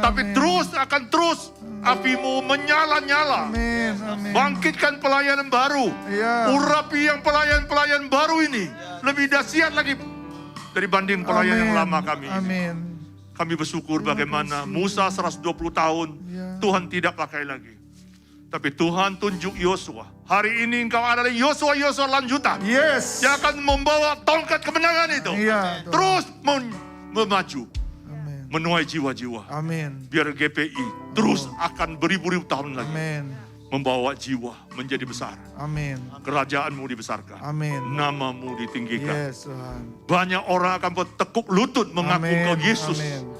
Tapi terus akan terus api-Mu menyala-nyala. Bangkitkan pelayanan baru. Urapi yang pelayan-pelayan baru ini. Lebih dahsyat lagi dari banding pelayanan yang lama kami. Kami bersyukur bagaimana Musa 120 tahun, Tuhan tidak pakai lagi. Tapi Tuhan tunjuk Yosua. Hari ini engkau adalah Yosua lanjutan. Yes. Yang akan membawa tongkat kemenangan itu. Iya, Tuhan. Terus memaju. Amin. Menuai jiwa-jiwa. Amin. Biar GPI terus akan beribu-ribu tahun lagi. Amin. Membawa jiwa menjadi besar. Amin. Kerajaanmu dibesarkan. Amin. Namamu ditinggikan. Yes, Tuhan. Banyak orang akan bertekuk lutut mengaku Amin. kau Yesus. Amin.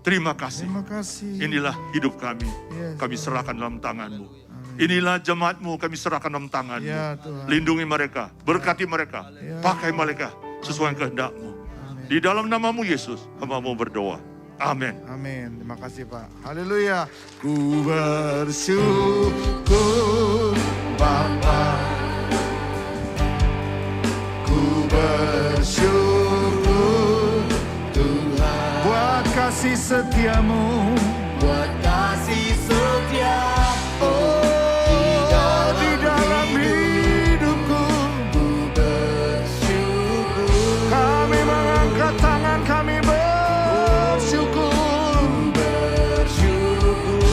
Terima kasih. Terima kasih. Inilah hidup kami. Yes, Kami Tuhan. serahkan dalam tangan-Mu. Inilah jemaat-Mu, kami serahkan dalam tangan-Mu. Ya, Tuhan. Lindungi mereka, berkati mereka, Ya. pakai mereka sesuai kehendak-Mu. Amin. Di dalam nama-Mu Yesus, hamba-Mu berdoa. Amin. Amin. Terima kasih Pak. Haleluya. Ku bersyukur Bapa. Ku bersyukur Tuhan. Buat kasih setiamu. Buat kasih setiamu. Oh, di dalam hidupku. Ku bersyukur. Kami mengangkat tangan kami bersyukur. Bersyukur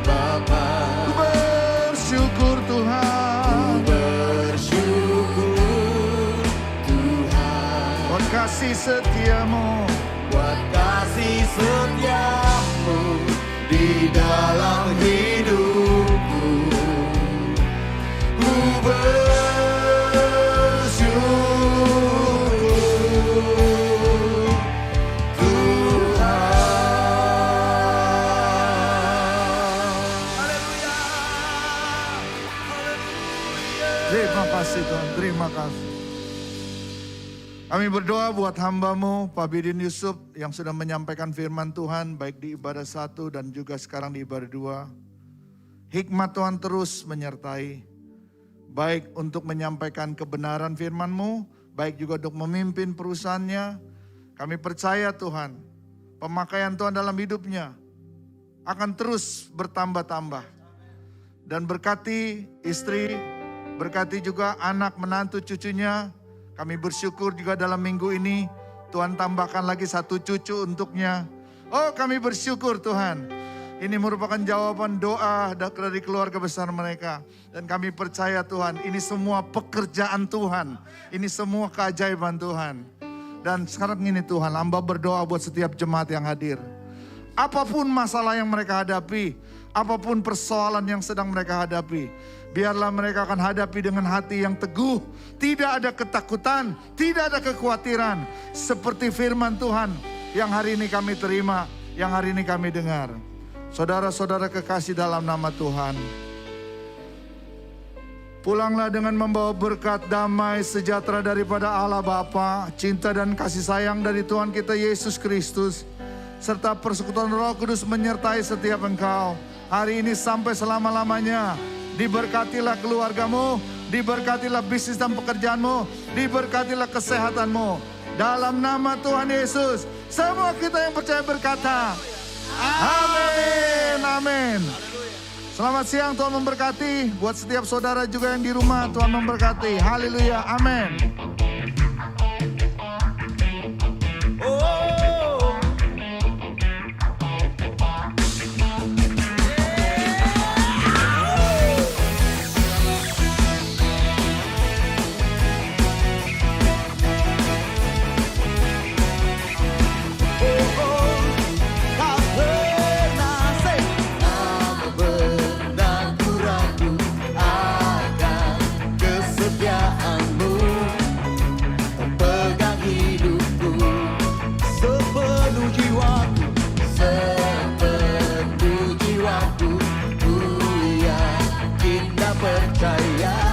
Bapa. Bersyukur Tuhan. Bersyukur Tuhan. Buat kasih setiamu. Buat kasih setiamu di dalam hidupku. Ku bersyukur Terima kasih Tuhan, terima kasih. Kami berdoa buat hamba-Mu, Pak Bidin Yusuf yang sudah menyampaikan firman Tuhan baik di ibadah 1 dan juga sekarang di ibadah 2. Hikmat Tuhan terus menyertai, baik untuk menyampaikan kebenaran firman-Mu, baik juga untuk memimpin perusahaannya. Kami percaya Tuhan, pemakaian Tuhan dalam hidupnya akan terus bertambah-tambah. Dan berkati istri, berkati juga anak menantu cucunya. Kami bersyukur juga dalam minggu ini Tuhan tambahkan lagi 1 cucu untuknya. Oh, kami bersyukur Tuhan. Ini merupakan jawaban doa dari keluarga besar mereka. Dan kami percaya Tuhan, ini semua pekerjaan Tuhan. Ini semua keajaiban Tuhan. Dan sekarang ini Tuhan, hamba berdoa buat setiap jemaat yang hadir. Apapun masalah yang mereka hadapi, apapun persoalan yang sedang mereka hadapi, biarlah mereka akan hadapi dengan hati yang teguh. Tidak ada ketakutan, tidak ada kekhawatiran. Seperti firman Tuhan yang hari ini kami terima, yang hari ini kami dengar. Saudara-saudara kekasih dalam nama Tuhan, pulanglah dengan membawa berkat, damai, sejahtera daripada Allah Bapa, cinta dan kasih sayang dari Tuhan kita Yesus Kristus, serta persekutuan Roh Kudus menyertai setiap engkau hari ini sampai selama-lamanya. Diberkatilah keluargamu, diberkatilah bisnis dan pekerjaanmu, diberkatilah kesehatanmu. Dalam nama Tuhan Yesus, semua kita yang percaya berkata, amin, amin. Selamat siang, Tuhan memberkati. Buat setiap saudara juga yang di rumah, Tuhan memberkati. Haleluya, amin. Percaya